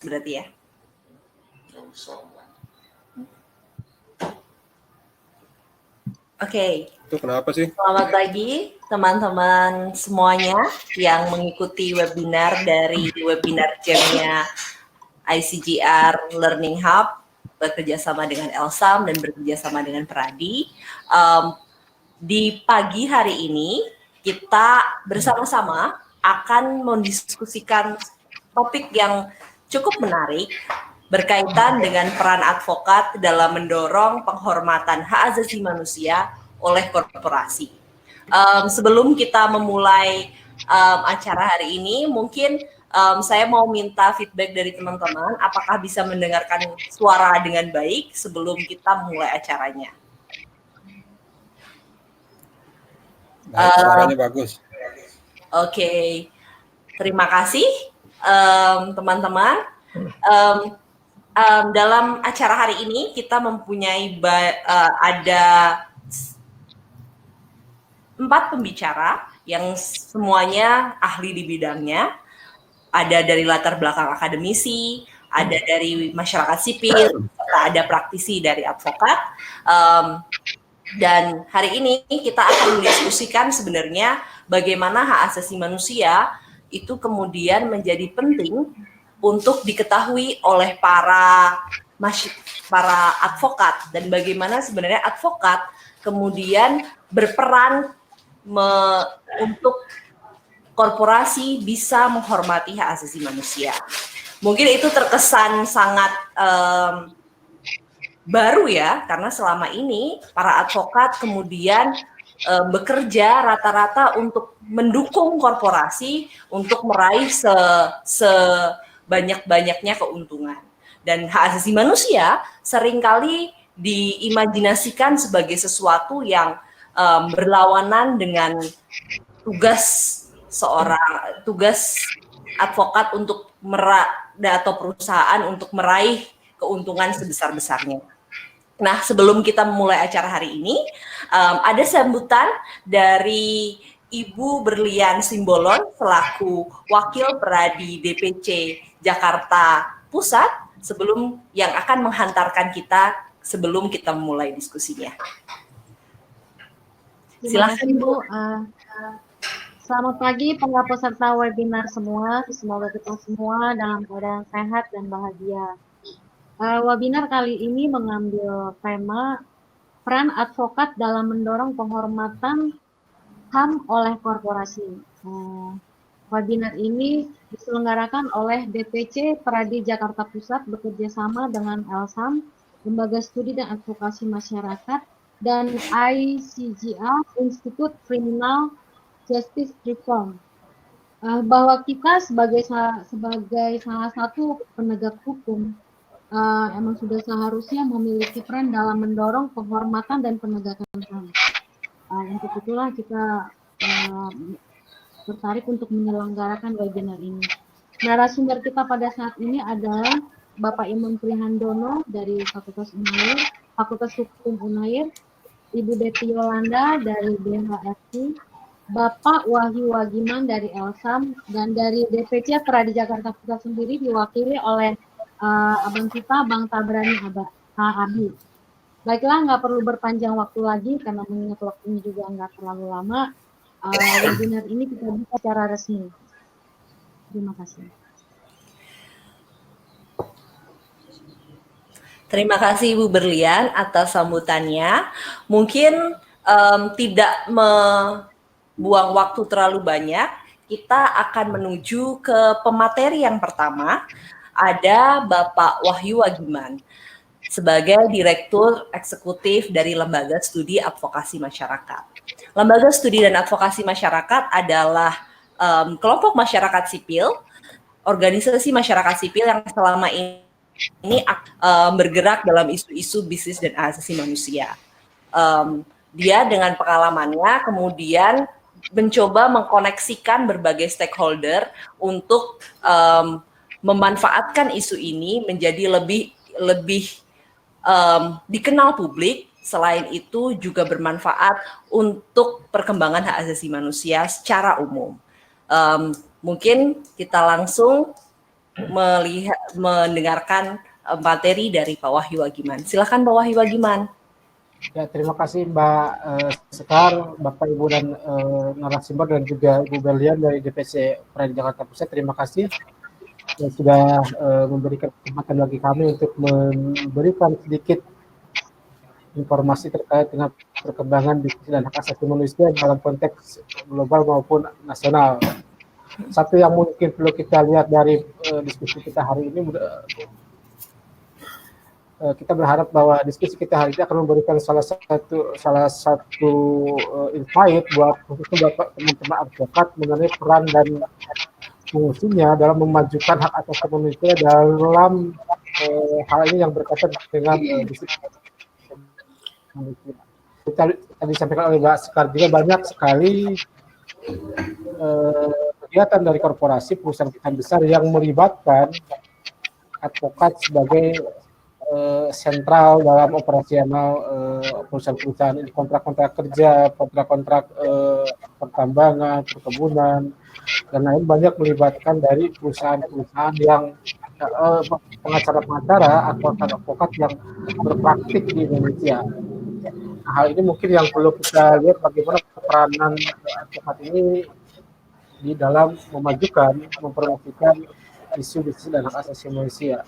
berarti ya. Oke. Itu kenapa sih? Selamat pagi teman-teman semuanya yang mengikuti webinar dari webinar jamnya ICGR Learning Hub bekerjasama dengan Elsam dan bekerjasama dengan Pradi. Di pagi hari ini kita bersama-sama akan mendiskusikan topik yang cukup menarik berkaitan dengan peran advokat dalam mendorong penghormatan hak asasi manusia oleh korporasi. Sebelum kita memulai acara hari ini, mungkin saya mau minta feedback dari teman-teman, apakah bisa mendengarkan suara dengan baik sebelum kita memulai acaranya. Suaranya bagus. Oke. Terima kasih teman-teman. Dalam acara hari ini kita mempunyai ada 4 pembicara yang semuanya ahli di bidangnya. Ada dari latar belakang akademisi, ada dari masyarakat sipil, ada praktisi dari advokat. Dan hari ini kita akan mendiskusikan sebenarnya bagaimana hak asasi manusia itu kemudian menjadi penting untuk diketahui oleh para advokat dan bagaimana sebenarnya advokat kemudian berperan untuk korporasi bisa menghormati hak asasi manusia. Mungkin itu terkesan sangat baru ya, karena selama ini para advokat kemudian bekerja rata-rata untuk mendukung korporasi untuk meraih sebanyak-banyaknya keuntungan. Dan hak asasi manusia seringkali diimajinasikan sebagai sesuatu yang berlawanan dengan tugas advokat untuk atau perusahaan untuk meraih keuntungan sebesar-besarnya. Nah, sebelum kita memulai acara hari ini, ada sambutan dari Ibu Berlian Simbolon selaku Wakil Pradi DPC Jakarta Pusat sebelum yang akan menghantarkan kita sebelum kita memulai diskusinya. Silakan Bu. Selamat pagi para peserta webinar semua. Semoga kita semua dalam keadaan sehat dan bahagia. Webinar kali ini mengambil tema peran advokat dalam mendorong penghormatan HAM oleh korporasi. Webinar ini diselenggarakan oleh DPC Pradi Jakarta Pusat bekerjasama dengan Elsam, Lembaga Studi dan Advokasi Masyarakat, dan ICGR, Institute Criminal Justice Reform. Bahwa kita sebagai salah satu penegak hukum emang sudah seharusnya memiliki peran dalam mendorong penghormatan dan penegakan HAM. Untuk itulah kita tertarik untuk menyelenggarakan webinar ini. Narasumber kita pada saat ini adalah Bapak Imam Prihandono dari Fakultas Hukum Unair, Ibu Betty Yolanda dari BHFI, Bapak Wahyu Wagiman dari Elsam, dan dari DPC Pradi Jakarta Pusat sendiri diwakili oleh abang kita, Bang Tabrani Abi. Baiklah, nggak perlu berpanjang waktu lagi karena mengingat waktunya juga nggak terlalu lama. Webinar ini kita buka secara resmi. Terima kasih. Terima kasih Ibu Berlian atas sambutannya. Mungkin tidak buang waktu terlalu banyak, kita akan menuju ke pemateri yang pertama. Ada Bapak Wahyu Wagiman sebagai Direktur Eksekutif dari Lembaga Studi Advokasi Masyarakat. Lembaga Studi dan Advokasi Masyarakat adalah kelompok masyarakat sipil, organisasi masyarakat sipil yang selama ini bergerak dalam isu-isu bisnis dan hak asasi manusia. Dia dengan pengalamannya kemudian mencoba mengkoneksikan berbagai stakeholder untuk memanfaatkan isu ini menjadi lebih dikenal publik. Selain itu juga bermanfaat untuk perkembangan hak asasi manusia secara umum. Mungkin kita langsung mendengarkan materi dari Pak Wahyu Wagiman. Silakan Pak Wahyu Wagiman. Ya, terima kasih Mbak Sekar, Bapak Ibu dan narasumber dan juga Ibu Berlian dari DPC Pride Jakarta Pusat. Terima kasih yang sudah memberikan kesempatan bagi kami untuk memberikan sedikit informasi terkait dengan perkembangan diskusi dan hak asasi manusia dalam konteks global maupun nasional. Satu yang mungkin perlu kita lihat dari diskusi kita hari ini, kita berharap bahwa diskusi kita hari ini akan memberikan salah satu insight buat khususnya buat teman-teman advokat mengenai peran dan fungsinya dalam memajukan hak asasi manusia dalam hal ini yang berkaitan dengan diskusi manusia. Tadi disampaikan oleh Mbak Sekar juga banyak sekali kegiatan dari korporasi perusahaan besar yang melibatkan advokat sebagai sentral dalam operasional perusahaan-perusahaan ini, kontrak-kontrak kerja, kontrak-kontrak pertambangan, perkebunan, dan lain banyak melibatkan dari perusahaan-perusahaan yang pengacara-pengacara atau advokat yang berpraktik di Indonesia. Nah, hal ini mungkin yang perlu kita lihat bagaimana peranan advokat ini di dalam memajukan, mempromosikan isu-isu dan hak asasi manusia.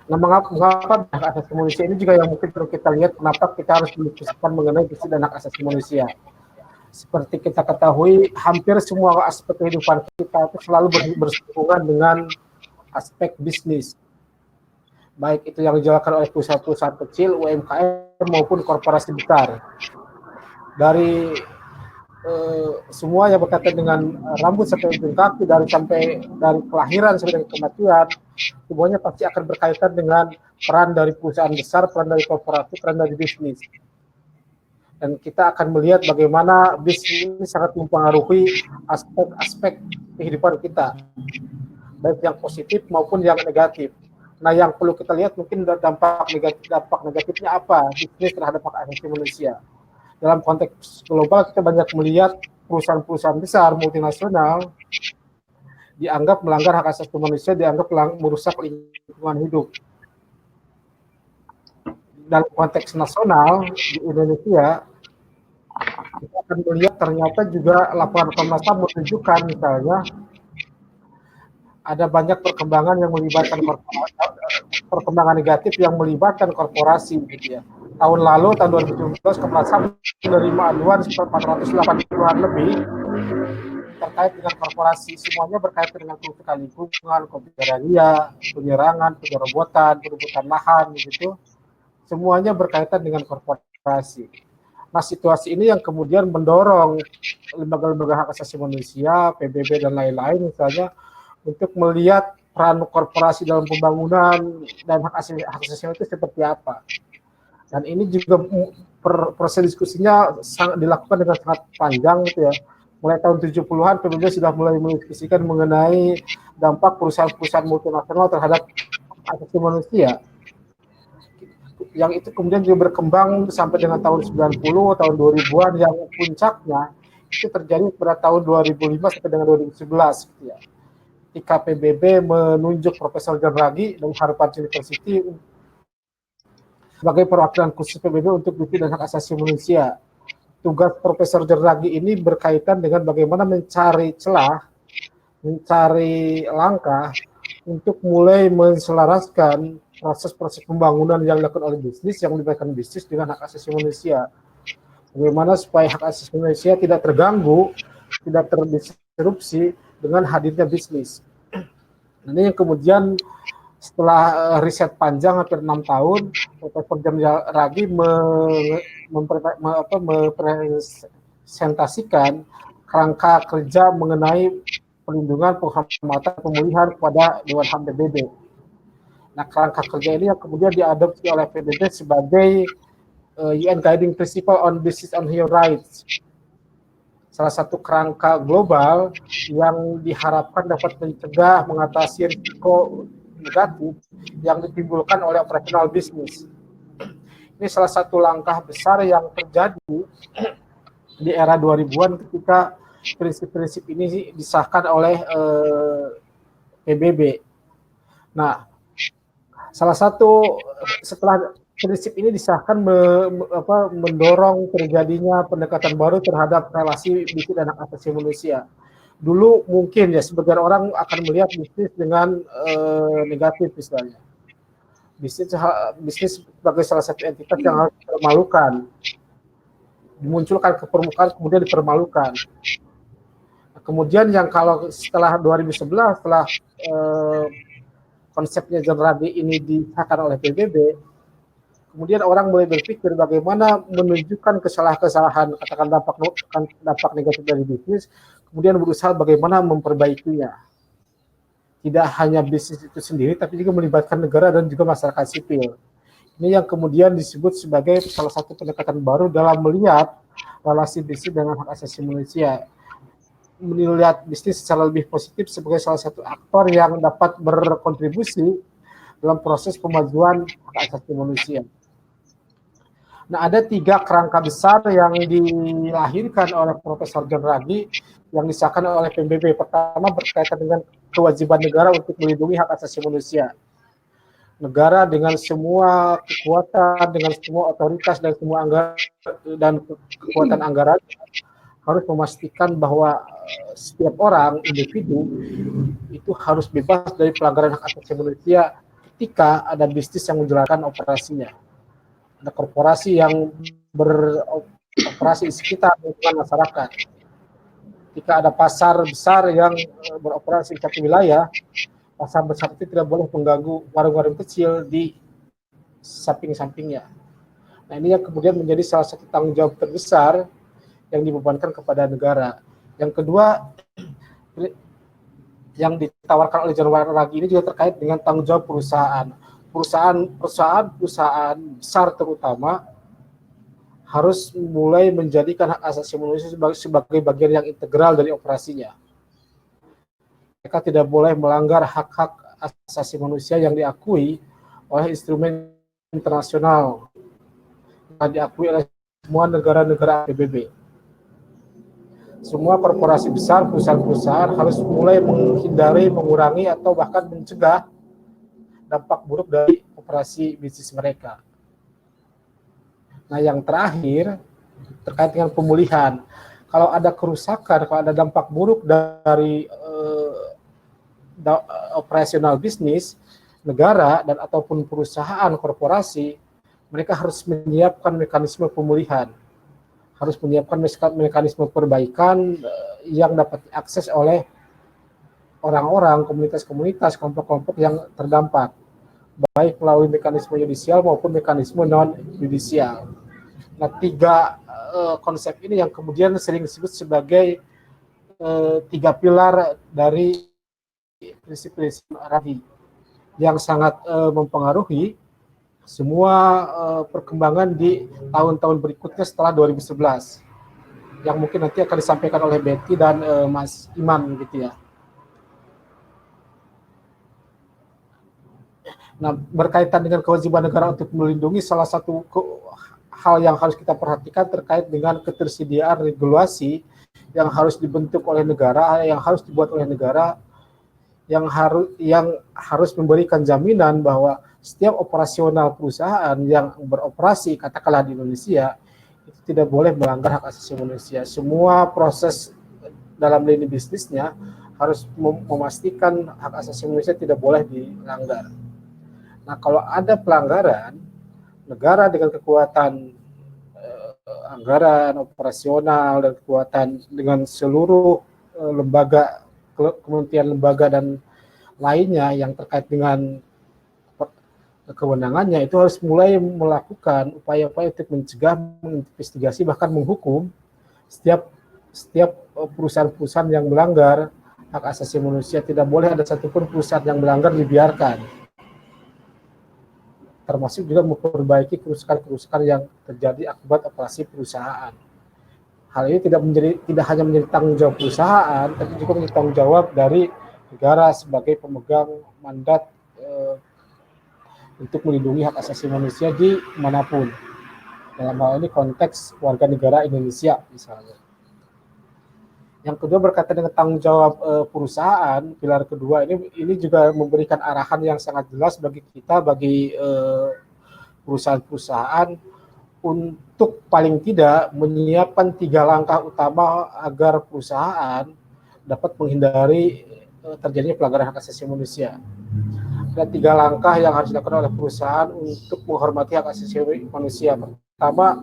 Nah, mengapa hak asasi manusia ini juga yang mungkin perlu kita lihat kenapa kita harus mendiskusikan mengenai isu dan hak asasi manusia. Seperti kita ketahui, hampir semua aspek kehidupan kita itu selalu bersinggungan dengan aspek bisnis. Baik itu yang dijalankan oleh perusahaan-perusahaan kecil, UMKM maupun korporasi besar. Dari semua yang berkaitan dengan rambut sampai ujung kaki, dari kelahiran sampai dengan kematian, semuanya pasti akan berkaitan dengan peran dari perusahaan besar, peran dari korporasi, peran dari bisnis. Dan kita akan melihat bagaimana bisnis ini sangat mempengaruhi aspek-aspek kehidupan kita, baik yang positif maupun yang negatif. Nah, yang perlu kita lihat mungkin dampak negatifnya apa bisnis terhadap hak asasi manusia. Dalam konteks global kita banyak melihat perusahaan-perusahaan besar multinasional dianggap melanggar hak asasi manusia, dianggap merusak lingkungan hidup. Dalam konteks nasional di Indonesia, kita akan melihat ternyata juga laporan Komnas HAM menunjukkan misalnya ada banyak perkembangan yang melibatkan perkembangan negatif yang melibatkan korporasi gitu ya. Tahun lalu, tahun 2017, Komnas HAM menerima aduan sekitar 480-an lebih terkait dengan korporasi. Semuanya berkaitan dengan kerusakan lingkungan, konflik penyerangan, penyerobotan, perebutan lahan, gitu. Semuanya berkaitan dengan korporasi. Nah, situasi ini yang kemudian mendorong lembaga-lembaga hak asasi manusia, PBB, dan lain-lain misalnya, untuk melihat peran korporasi dalam pembangunan dan hak asasi manusia itu seperti apa. Dan ini juga proses diskusinya dilakukan dengan sangat panjang gitu ya. Mulai tahun 70-an PBB sudah mulai mendiskusikan mengenai dampak perusahaan-perusahaan multinasional terhadap hak asasi manusia. Yang itu kemudian juga berkembang sampai dengan tahun 90, tahun 2000-an yang puncaknya itu terjadi pada tahun 2005 sampai dengan 2011 gitu ya. Ketika PBB menunjuk Profesor John Ruggie dari Harvard University sebagai perwakilan khusus PBB untuk diskusi dan hak asasi manusia. Tugas Profesor John Ruggie ini berkaitan dengan bagaimana mencari celah, mencari langkah untuk mulai menselaraskan proses-proses pembangunan yang dilakukan oleh bisnis, yang melibatkan bisnis dengan hak asasi manusia. Bagaimana supaya hak asasi manusia tidak terganggu, tidak terdisrupsi dengan hadirnya bisnis. Ini yang kemudian setelah riset panjang hampir 6 tahun, Profesor John Ruggie mempresentasikan kerangka kerja mengenai perlindungan, penghormatan, pemulihan kepada Dewan HAM PBB. Nah, kerangka kerja ini yang kemudian diadopsi oleh PBB sebagai UN Guiding Principle on Business and Human Rights. Salah satu kerangka global yang diharapkan dapat mencegah, mengatasi risiko negatif yang ditimbulkan oleh operasional bisnis. Ini salah satu langkah besar yang terjadi di era 2000-an ketika prinsip-prinsip ini disahkan oleh PBB. Nah, salah satu setelah prinsip ini disahkan mendorong terjadinya pendekatan baru terhadap relasi bisnis dan hak asasi manusia. Dulu mungkin ya sebagian orang akan melihat bisnis dengan negatif misalnya. Bisnis sebagai salah satu entitas yang harus dipermalukan, dimunculkan ke permukaan kemudian dipermalukan. Kemudian yang kalau setelah 2011 setelah konsepnya John Ruggie ini disahkan oleh PBB, kemudian orang mulai berpikir bagaimana menunjukkan kesalahan-kesalahan, katakan dampak negatif dari bisnis, kemudian berusaha bagaimana memperbaikinya. Tidak hanya bisnis itu sendiri, tapi juga melibatkan negara dan juga masyarakat sipil. Ini yang kemudian disebut sebagai salah satu pendekatan baru dalam melihat relasi bisnis dengan hak asasi manusia. Melihat bisnis secara lebih positif sebagai salah satu aktor yang dapat berkontribusi dalam proses pemajuan hak asasi manusia. Nah, ada 3 kerangka besar yang dilahirkan oleh Profesor John Ruggie yang disahkan oleh PBB. Pertama berkaitan dengan kewajiban negara untuk melindungi hak asasi manusia. Negara dengan semua kekuatan, dengan semua otoritas dan semua anggaran dan kekuatan anggaran harus memastikan bahwa setiap orang, individu, itu harus bebas dari pelanggaran hak asasi manusia ketika ada bisnis yang menjalankan operasinya. Ada korporasi yang beroperasi di sekitar lingkungan masyarakat. Ketika ada pasar besar yang beroperasi di satu wilayah, pasar besar itu tidak boleh mengganggu warung-warung kecil di samping-sampingnya. Nah, ini yang kemudian menjadi salah satu tanggung jawab terbesar yang dibebankan kepada negara. Yang kedua, yang ditawarkan oleh John Ruggie ini juga terkait dengan tanggung jawab perusahaan. Perusahaan besar terutama harus mulai menjadikan hak asasi manusia sebagai bagian yang integral dari operasinya. Mereka tidak boleh melanggar hak-hak asasi manusia yang diakui oleh instrumen internasional, yang diakui oleh semua negara-negara PBB. Semua korporasi besar, perusahaan-perusahaan harus mulai menghindari, mengurangi, atau bahkan mencegah dampak buruk dari operasi bisnis mereka. Nah, yang terakhir terkait dengan pemulihan. Kalau ada kerusakan, kalau ada dampak buruk dari operasional bisnis, negara dan ataupun perusahaan korporasi, mereka harus menyiapkan mekanisme pemulihan, harus menyiapkan mekanisme perbaikan yang dapat diakses oleh orang-orang, komunitas-komunitas, kelompok-kelompok yang terdampak, baik melalui mekanisme yudisial maupun mekanisme non-yudisial. Nah, 3 konsep ini yang kemudian sering disebut sebagai 3 pilar dari prinsip-prinsip Ruggie yang sangat mempengaruhi semua perkembangan di tahun-tahun berikutnya setelah 2011, yang mungkin nanti akan disampaikan oleh Betty dan Mas Iman gitu ya. Nah, berkaitan dengan kewajiban negara untuk melindungi, salah satu hal yang harus kita perhatikan terkait dengan ketersediaan regulasi yang harus dibentuk oleh negara, yang harus dibuat oleh negara, yang harus memberikan jaminan bahwa setiap operasional perusahaan yang beroperasi, katakanlah di Indonesia, itu tidak boleh melanggar hak asasi manusia. Semua proses dalam lini bisnisnya harus memastikan hak asasi manusia tidak boleh dilanggar. Nah, kalau ada pelanggaran, negara dengan kekuatan anggaran operasional dan kekuatan dengan seluruh lembaga, kementerian lembaga dan lainnya yang terkait dengan kewenangannya, itu harus mulai melakukan upaya-upaya untuk mencegah, menginvestigasi, bahkan menghukum setiap perusahaan-perusahahan yang melanggar hak asasi manusia. Tidak boleh ada satupun perusahaan yang melanggar dibiarkan, termasuk juga memperbaiki kerusakan-kerusakan yang terjadi akibat operasi perusahaan. Hal ini tidak hanya menjadi tanggung jawab perusahaan, tapi juga menjadi tanggung jawab dari negara sebagai pemegang mandat untuk melindungi hak asasi manusia di manapun. Dalam hal ini konteks warga negara Indonesia misalnya. Yang kedua berkaitan dengan tanggung jawab perusahaan, pilar kedua ini juga memberikan arahan yang sangat jelas bagi kita, bagi perusahaan-perusahaan untuk paling tidak menyiapkan 3 langkah utama agar perusahaan dapat menghindari terjadinya pelanggaran hak asasi manusia. Ada 3 langkah yang harus dilakukan oleh perusahaan untuk menghormati hak asasi manusia. Pertama,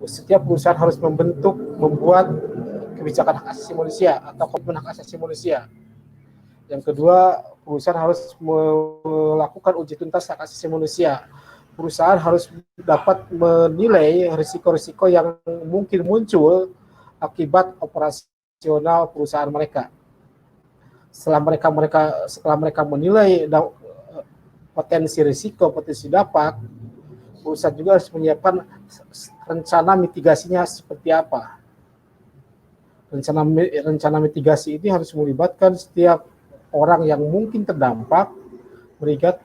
setiap perusahaan harus membuat kebijakan hak asasi manusia atau komitmen hak asasi manusia. Yang kedua, perusahaan harus melakukan uji tuntas hak asasi manusia. Perusahaan harus dapat menilai risiko-risiko yang mungkin muncul akibat operasional perusahaan mereka. Setelah mereka menilai potensi risiko, potensi dampak, perusahaan juga harus menyiapkan rencana mitigasinya seperti apa. Rencana mitigasi ini harus melibatkan setiap orang yang mungkin terdampak,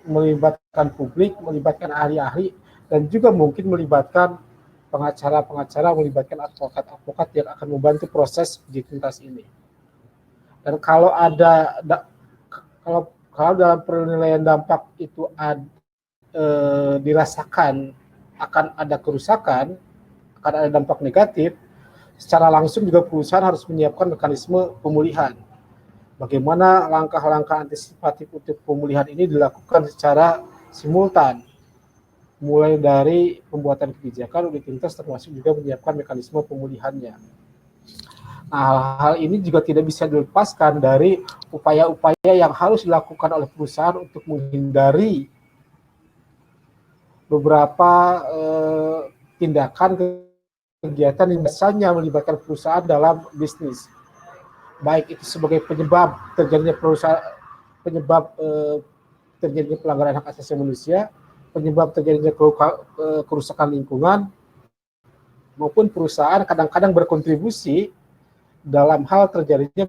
melibatkan publik, melibatkan ahli-ahli, dan juga mungkin melibatkan pengacara-pengacara, melibatkan advokat-advokat yang akan membantu proses uji tuntas ini. Dan kalau dalam penilaian dampak itu dirasakan akan ada kerusakan, akan ada dampak negatif, secara langsung juga perusahaan harus menyiapkan mekanisme pemulihan. Bagaimana langkah-langkah antisipatif untuk pemulihan ini dilakukan secara simultan, mulai dari pembuatan kebijakan, uji tuntas, termasuk juga menyiapkan mekanisme pemulihannya. Nah, hal-hal ini juga tidak bisa dilepaskan dari upaya-upaya yang harus dilakukan oleh perusahaan untuk menghindari beberapa tindakan kegiatan yang biasanya melibatkan perusahaan dalam bisnis, baik itu sebagai penyebab terjadinya pelanggaran hak asasi manusia, penyebab terjadinya kerusakan lingkungan, maupun perusahaan kadang-kadang berkontribusi dalam hal terjadinya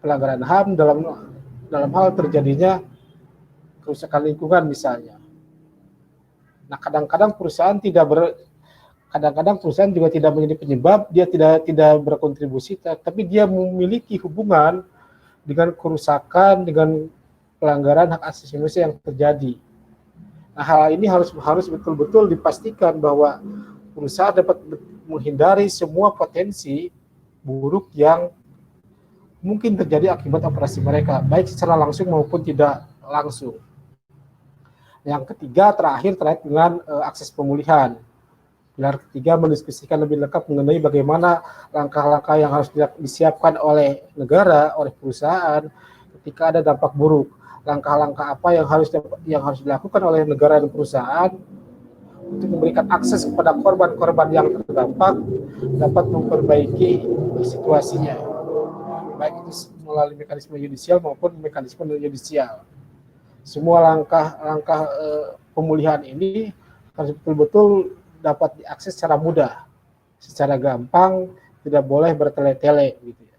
pelanggaran HAM, dalam hal terjadinya kerusakan lingkungan misalnya. Nah, kadang-kadang perusahaan juga tidak menjadi penyebab, dia tidak berkontribusi, tapi dia memiliki hubungan dengan kerusakan, dengan pelanggaran hak asasi manusia yang terjadi. Nah, hal ini harus betul-betul dipastikan bahwa perusahaan dapat menghindari semua potensi buruk yang mungkin terjadi akibat operasi mereka, baik secara langsung maupun tidak langsung. Yang ketiga, terakhir dengan akses pemulihan. Pilar ketiga mendiskusikan lebih lengkap mengenai bagaimana langkah-langkah yang harus disiapkan oleh negara, oleh perusahaan ketika ada dampak buruk. Langkah-langkah apa yang harus dilakukan oleh negara dan perusahaan untuk memberikan akses kepada korban-korban yang terdampak, dapat memperbaiki situasinya, baik itu melalui mekanisme yudisial maupun mekanisme non-yudisial. Semua langkah-langkah pemulihan ini harus betul-betul dapat diakses secara mudah, secara gampang, tidak boleh bertele-tele gitu ya.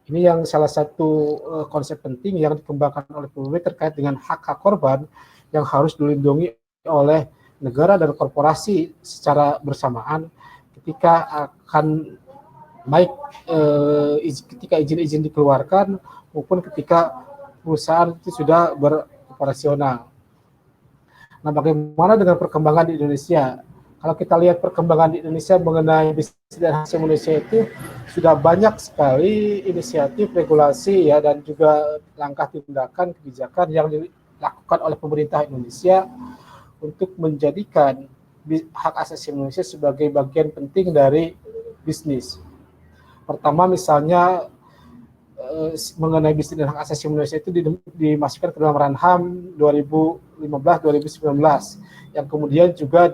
Ini yang salah satu konsep penting yang dikembangkan oleh PBB terkait dengan hak-hak korban yang harus dilindungi oleh negara dan korporasi secara bersamaan ketika akan baik ketika izin-izin dikeluarkan maupun ketika perusahaan itu sudah beroperasional. Nah, bagaimana dengan perkembangan di Indonesia? Kalau kita lihat perkembangan di Indonesia mengenai bisnis dan hak asasi manusia itu sudah banyak sekali inisiatif regulasi ya dan juga langkah tindakan kebijakan yang dilakukan oleh pemerintah Indonesia untuk menjadikan hak asasi manusia sebagai bagian penting dari bisnis. Pertama misalnya mengenai bisnis dan hak asasi manusia itu dimasukkan ke dalam Ranham 2015-2019 yang kemudian juga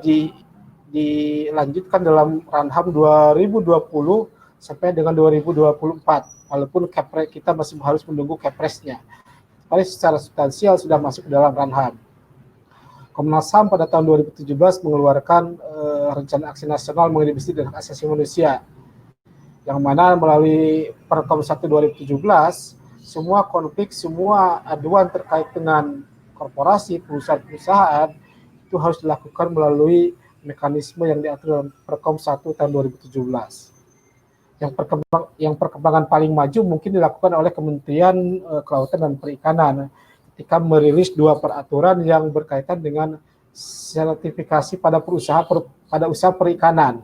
dilanjutkan dalam Ranham 2020 sampai dengan 2024, walaupun kita masih harus menunggu Kepresnya. Tapi secara substansial sudah masuk ke dalam Ranham. Komnas HAM pada tahun 2017 mengeluarkan rencana aksi nasional mengenai bisnis dan hak asasi manusia, yang mana melalui Perkom 1 2017, semua konflik, semua aduan terkait dengan korporasi, perusahaan-perusahaan, itu harus dilakukan melalui mekanisme yang diatur dalam Perkom 1 tahun 2017. Yang perkembangan paling maju mungkin dilakukan oleh Kementerian Kelautan dan Perikanan ketika merilis 2 peraturan yang berkaitan dengan sertifikasi pada usaha perikanan.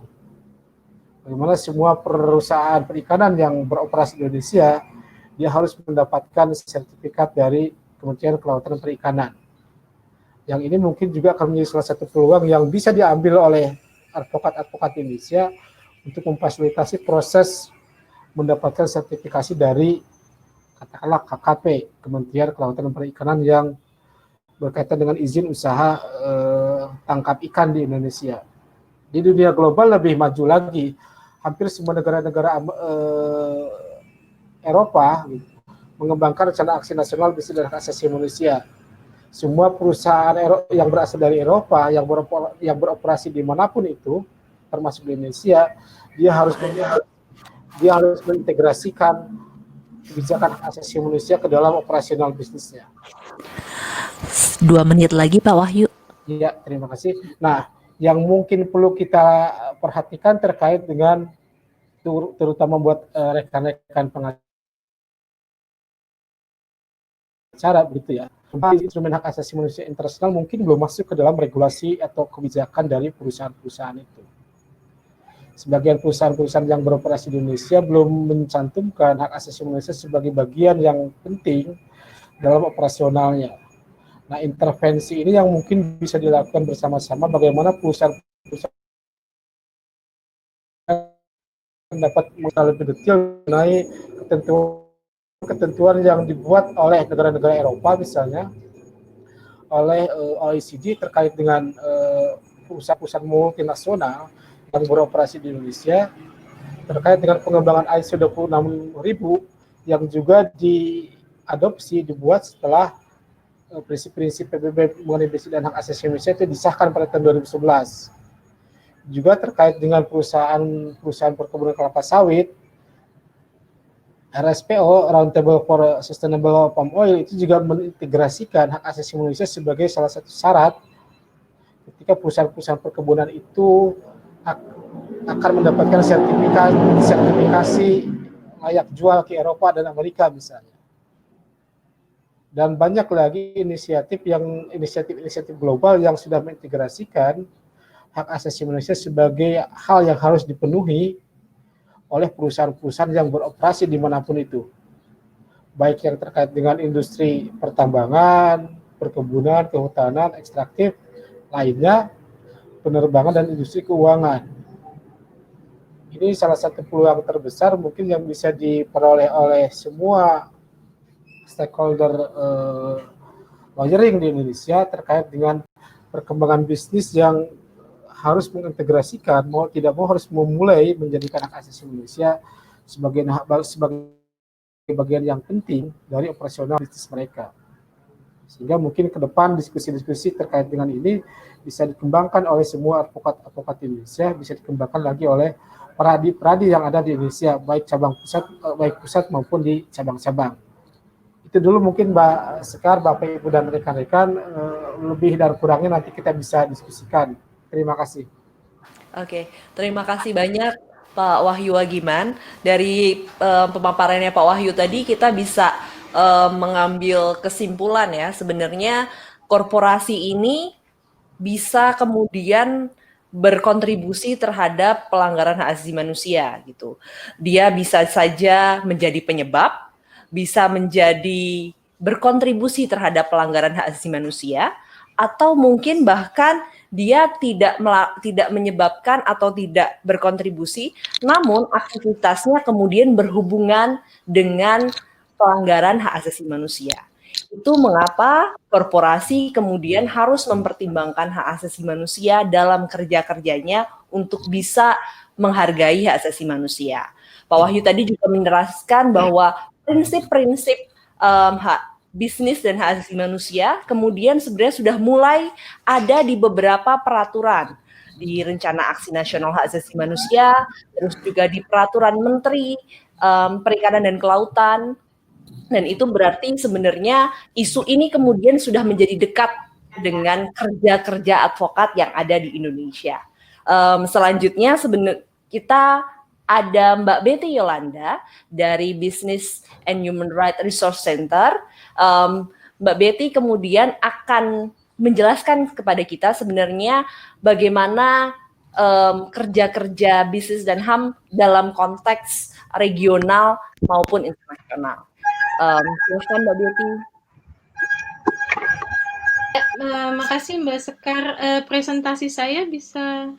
Bagaimana semua perusahaan perikanan yang beroperasi di Indonesia dia harus mendapatkan sertifikat dari Kementerian Kelautan dan Perikanan. Yang ini mungkin juga akan menjadi salah satu peluang yang bisa diambil oleh advokat-advokat Indonesia untuk memfasilitasi proses mendapatkan sertifikasi dari katakanlah KKP, Kementerian Kelautan dan Perikanan yang berkaitan dengan izin usaha tangkap ikan di Indonesia. Di dunia global lebih maju lagi, hampir semua negara-negara Eropa mengembangkan rencana aksi nasional bisnis dan hak asasi manusia. Semua perusahaan yang berasal dari Eropa yang beroperasi dimanapun itu, termasuk di Indonesia, dia harus mengintegrasikan kebijakan hak asasi manusia ke dalam operasional bisnisnya. 2 menit lagi Pak Wahyu. Iya, terima kasih. Nah, yang mungkin perlu kita perhatikan terkait dengan terutama buat rekan-rekan pengacara begitu ya. Instrumen hak asasi manusia internasional mungkin belum masuk ke dalam regulasi atau kebijakan dari perusahaan-perusahaan itu. Sebagian perusahaan-perusahaan yang beroperasi di Indonesia belum mencantumkan hak asasi manusia sebagai bagian yang penting dalam operasionalnya. Nah, intervensi ini yang mungkin bisa dilakukan bersama-sama bagaimana perusahaan-perusahaan dapat mengenal lebih detail mengenai ketentuan yang dibuat oleh negara-negara Eropa misalnya, oleh OECD terkait dengan perusahaan-perusahaan multinasional yang beroperasi di Indonesia terkait dengan pengembangan ISO 26000 yang juga dibuat setelah prinsip-prinsip PBB mengenai bisnis dan hak asasi manusia itu disahkan pada tahun 2011. Juga terkait dengan perusahaan perkebunan kelapa sawit, RSPO Roundtable for Sustainable Palm Oil itu juga mengintegrasikan hak asasi manusia sebagai salah satu syarat ketika perusahaan-perusahaan perkebunan itu akan mendapatkan sertifikasi layak jual ke Eropa dan Amerika misalnya. Dan banyak lagi inisiatif global yang sudah mengintegrasikan hak asasi manusia sebagai hal yang harus dipenuhi oleh perusahaan-perusahaan yang beroperasi dimanapun itu. Baik yang terkait dengan industri pertambangan, perkebunan, kehutanan, ekstraktif, lainnya, penerbangan, dan industri keuangan. Ini salah satu peluang terbesar mungkin yang bisa diperoleh oleh semua stakeholder lawyering di Indonesia terkait dengan perkembangan bisnis yang harus mengintegrasikan, mau tidak mau harus memulai menjadikan hak asasi manusia sebagai bagian yang penting dari operasional bisnis mereka. Sehingga mungkin ke depan diskusi-diskusi terkait dengan ini bisa dikembangkan oleh semua advokat Indonesia, bisa dikembangkan lagi oleh peradi yang ada di Indonesia, baik pusat maupun di cabang-cabang. Itu dulu mungkin Mbak Sekar, Bapak Ibu dan rekan-rekan, lebih dan kurangnya nanti kita bisa diskusikan. Terima kasih. Oke, terima kasih banyak Pak Wahyu Wagiman. Dari pemaparannya Pak Wahyu tadi kita bisa mengambil kesimpulan ya, sebenarnya korporasi ini bisa kemudian berkontribusi terhadap pelanggaran hak asasi manusia gitu. Dia bisa saja menjadi penyebab, bisa menjadi berkontribusi terhadap pelanggaran hak asasi manusia, atau mungkin bahkan dia tidak menyebabkan atau tidak berkontribusi, namun aktivitasnya kemudian berhubungan dengan pelanggaran hak asasi manusia. Itu mengapa korporasi kemudian harus mempertimbangkan hak asasi manusia dalam kerja-kerjanya untuk bisa menghargai hak asasi manusia. Pak Wahyu tadi juga meneraskan bahwa prinsip-prinsip hak bisnis dan hak asasi manusia kemudian sebenarnya sudah mulai ada di beberapa peraturan, di Rencana Aksi Nasional Hak Asasi Manusia, terus juga di Peraturan Menteri Perikanan dan Kelautan. Dan itu berarti sebenarnya isu ini kemudian sudah menjadi dekat dengan kerja-kerja advokat yang ada di Indonesia. Selanjutnya kita ada Mbak Betty Yolanda dari Business and Human Rights Resource Center. Mbak Betty kemudian akan menjelaskan kepada kita sebenarnya bagaimana kerja-kerja bisnis dan HAM dalam konteks regional maupun internasional. Silakan Mbak Betty. Makasih Mbak Sekar. Presentasi saya bisa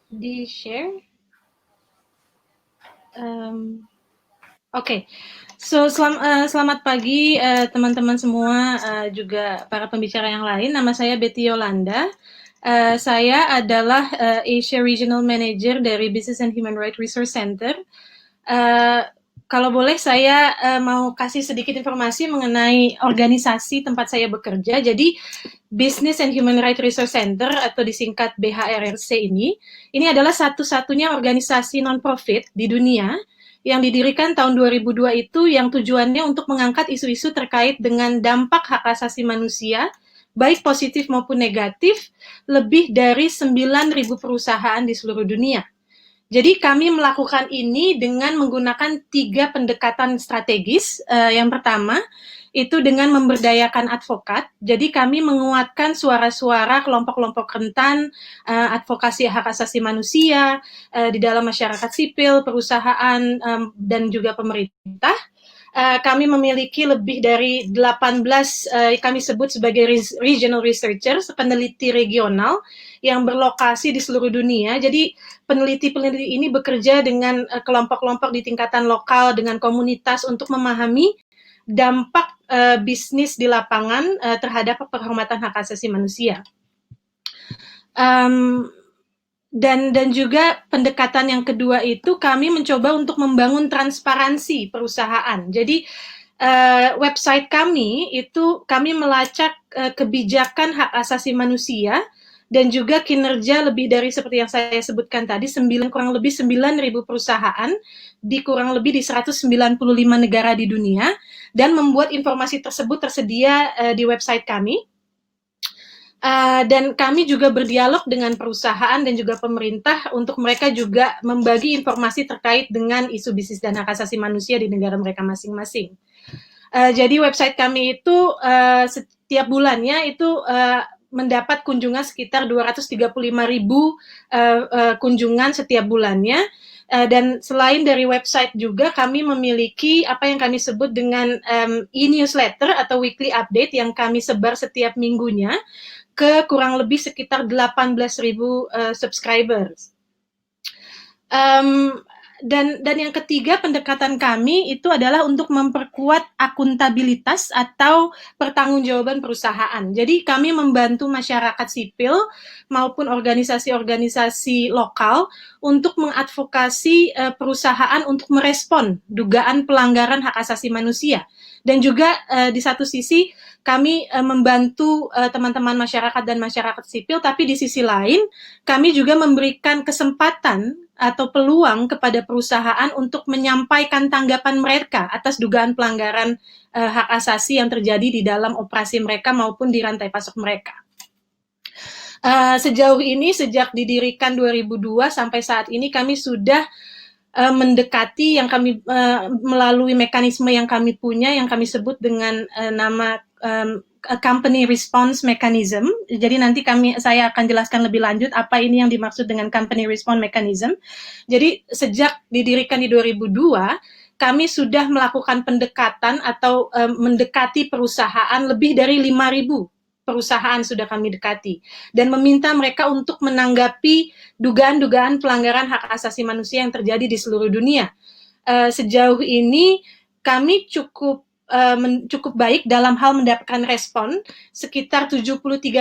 di-share? Oke. So, selamat pagi teman-teman semua, juga para pembicara yang lain. Nama saya Betty Yolanda. Saya adalah Asia Regional Manager dari Business and Human Rights Resource Center. Kalau boleh saya mau kasih sedikit informasi mengenai organisasi tempat saya bekerja. Jadi Business and Human Rights Resource Center atau disingkat BHRRC ini adalah satu-satunya organisasi non-profit di dunia yang didirikan tahun 2002 itu yang tujuannya untuk mengangkat isu-isu terkait dengan dampak hak asasi manusia, baik positif maupun negatif, lebih dari 9.000 perusahaan di seluruh dunia. Jadi kami melakukan ini dengan menggunakan 3 pendekatan strategis. Yang pertama, itu dengan memberdayakan advokat. Jadi kami menguatkan suara-suara kelompok-kelompok rentan, advokasi hak asasi manusia di dalam masyarakat sipil, perusahaan, dan juga pemerintah. Kami memiliki lebih dari 18, kami sebut sebagai regional researchers, peneliti regional yang berlokasi di seluruh dunia. Jadi peneliti-peneliti ini bekerja dengan kelompok-kelompok di tingkatan lokal, dengan komunitas untuk memahami dampak bisnis di lapangan terhadap penghormatan hak asasi manusia. Dan juga pendekatan yang kedua itu kami mencoba untuk membangun transparansi perusahaan. Jadi website kami itu kami melacak kebijakan hak asasi manusia dan juga kinerja lebih dari seperti yang saya sebutkan tadi, kurang lebih 9.000 perusahaan di kurang lebih di 195 negara di dunia, dan membuat informasi tersebut tersedia di website kami. Dan kami juga berdialog dengan perusahaan dan juga pemerintah untuk mereka juga membagi informasi terkait dengan isu bisnis dan hak asasi manusia di negara mereka masing-masing. Jadi website kami itu setiap bulannya itu mendapat kunjungan sekitar 235.000 kunjungan setiap bulannya. Dan selain dari website juga kami memiliki apa yang kami sebut dengan e-newsletter atau weekly update yang kami sebar setiap minggunya ke kurang lebih sekitar 18.000 subscribers. Dan yang ketiga pendekatan kami itu adalah untuk memperkuat akuntabilitas atau pertanggungjawaban perusahaan. Jadi kami membantu masyarakat sipil maupun organisasi-organisasi lokal untuk mengadvokasi perusahaan untuk merespon dugaan pelanggaran hak asasi manusia. Dan juga di satu sisi kami membantu teman-teman masyarakat dan masyarakat sipil, tapi di sisi lain kami juga memberikan kesempatan atau peluang kepada perusahaan untuk menyampaikan tanggapan mereka atas dugaan pelanggaran hak asasi yang terjadi di dalam operasi mereka maupun di rantai pasok mereka. Sejauh ini, sejak didirikan 2002 sampai saat ini, kami sudah mendekati yang kami melalui mekanisme yang kami punya, yang kami sebut dengan nama Company Response Mechanism. Jadi nanti saya akan jelaskan lebih lanjut apa ini yang dimaksud dengan Company Response Mechanism. Jadi sejak didirikan di 2002, kami sudah melakukan pendekatan atau mendekati perusahaan lebih dari 5.000 perusahaan sudah kami dekati dan meminta mereka untuk menanggapi dugaan-dugaan pelanggaran hak asasi manusia yang terjadi di seluruh dunia. Sejauh ini kami cukup baik dalam hal mendapatkan respon. Sekitar 73%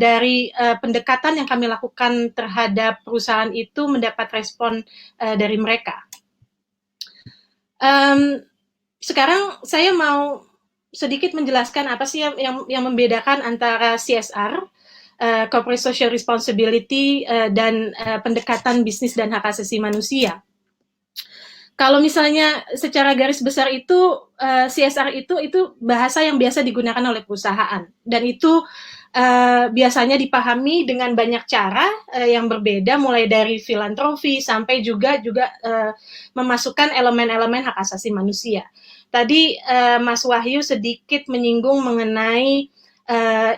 dari pendekatan yang kami lakukan terhadap perusahaan itu mendapat respon dari mereka. Sekarang saya mau sedikit menjelaskan apa sih yang membedakan antara CSR, Corporate Social Responsibility, dan pendekatan bisnis dan hak asasi manusia. Kalau misalnya secara garis besar itu CSR itu bahasa yang biasa digunakan oleh perusahaan, dan itu biasanya dipahami dengan banyak cara yang berbeda, mulai dari filantropi sampai juga memasukkan elemen-elemen hak asasi manusia. Tadi Mas Wahyu sedikit menyinggung mengenai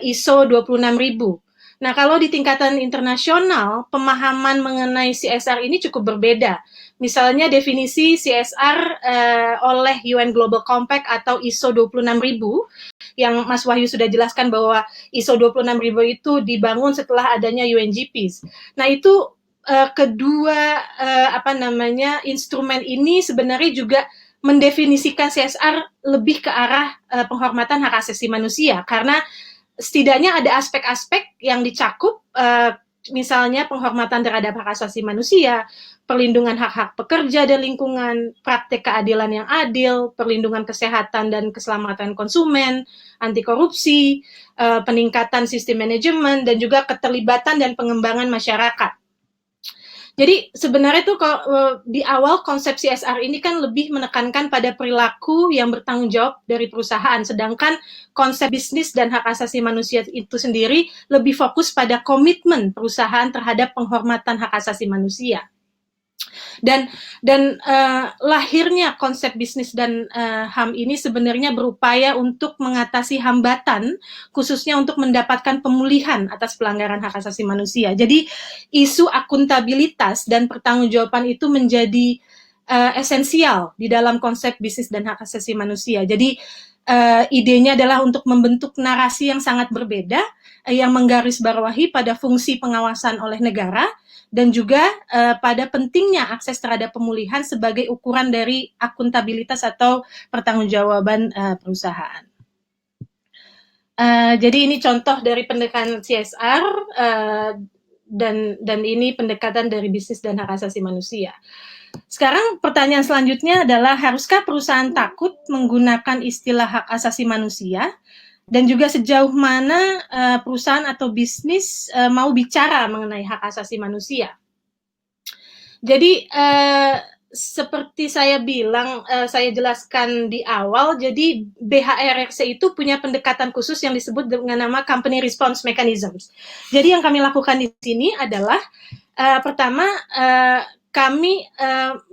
ISO 26000. Nah, kalau di tingkatan internasional, pemahaman mengenai CSR ini cukup berbeda. Misalnya definisi CSR oleh UN Global Compact atau ISO 26000, yang Mas Wahyu sudah jelaskan bahwa ISO 26000 itu dibangun setelah adanya UNGP. Nah, itu kedua instrumen ini sebenarnya juga mendefinisikan CSR lebih ke arah penghormatan hak asasi manusia, karena setidaknya ada aspek-aspek yang dicakup, misalnya penghormatan terhadap hak asasi manusia, perlindungan hak-hak pekerja dan lingkungan, praktek keadilan yang adil, perlindungan kesehatan dan keselamatan konsumen, anti korupsi, peningkatan sistem manajemen, dan juga keterlibatan dan pengembangan masyarakat. Jadi sebenarnya tuh di awal konsep CSR ini kan lebih menekankan pada perilaku yang bertanggung jawab dari perusahaan, sedangkan konsep bisnis dan hak asasi manusia itu sendiri lebih fokus pada komitmen perusahaan terhadap penghormatan hak asasi manusia. Dan lahirnya konsep bisnis dan HAM ini sebenarnya berupaya untuk mengatasi hambatan, khususnya untuk mendapatkan pemulihan atas pelanggaran hak asasi manusia. Jadi isu akuntabilitas dan pertanggungjawaban itu menjadi esensial di dalam konsep bisnis dan hak asasi manusia. Jadi idenya adalah untuk membentuk narasi yang sangat berbeda, yang menggarisbawahi pada fungsi pengawasan oleh negara, dan juga pada pentingnya akses terhadap pemulihan sebagai ukuran dari akuntabilitas atau pertanggungjawaban perusahaan. Jadi ini contoh dari pendekatan CSR dan ini pendekatan dari bisnis dan hak asasi manusia. Sekarang pertanyaan selanjutnya adalah, haruskah perusahaan takut menggunakan istilah hak asasi manusia? Dan juga sejauh mana perusahaan atau bisnis mau bicara mengenai hak asasi manusia. Jadi seperti saya bilang, saya jelaskan di awal, jadi BHRRC itu punya pendekatan khusus yang disebut dengan nama Company Response Mechanisms. Jadi yang kami lakukan di sini adalah pertama, kami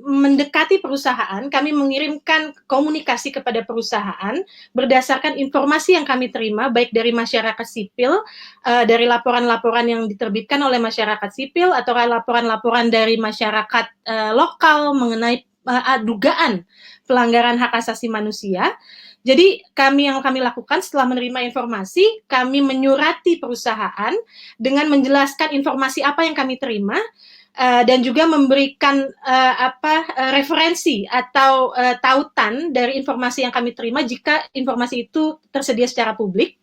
mendekati perusahaan, kami mengirimkan komunikasi kepada perusahaan berdasarkan informasi yang kami terima, baik dari masyarakat sipil, dari laporan-laporan yang diterbitkan oleh masyarakat sipil, atau laporan-laporan dari masyarakat lokal mengenai dugaan pelanggaran hak asasi manusia. Jadi yang kami lakukan setelah menerima informasi, kami menyurati perusahaan dengan menjelaskan informasi apa yang kami terima, dan juga memberikan referensi atau tautan dari informasi yang kami terima jika informasi itu tersedia secara publik.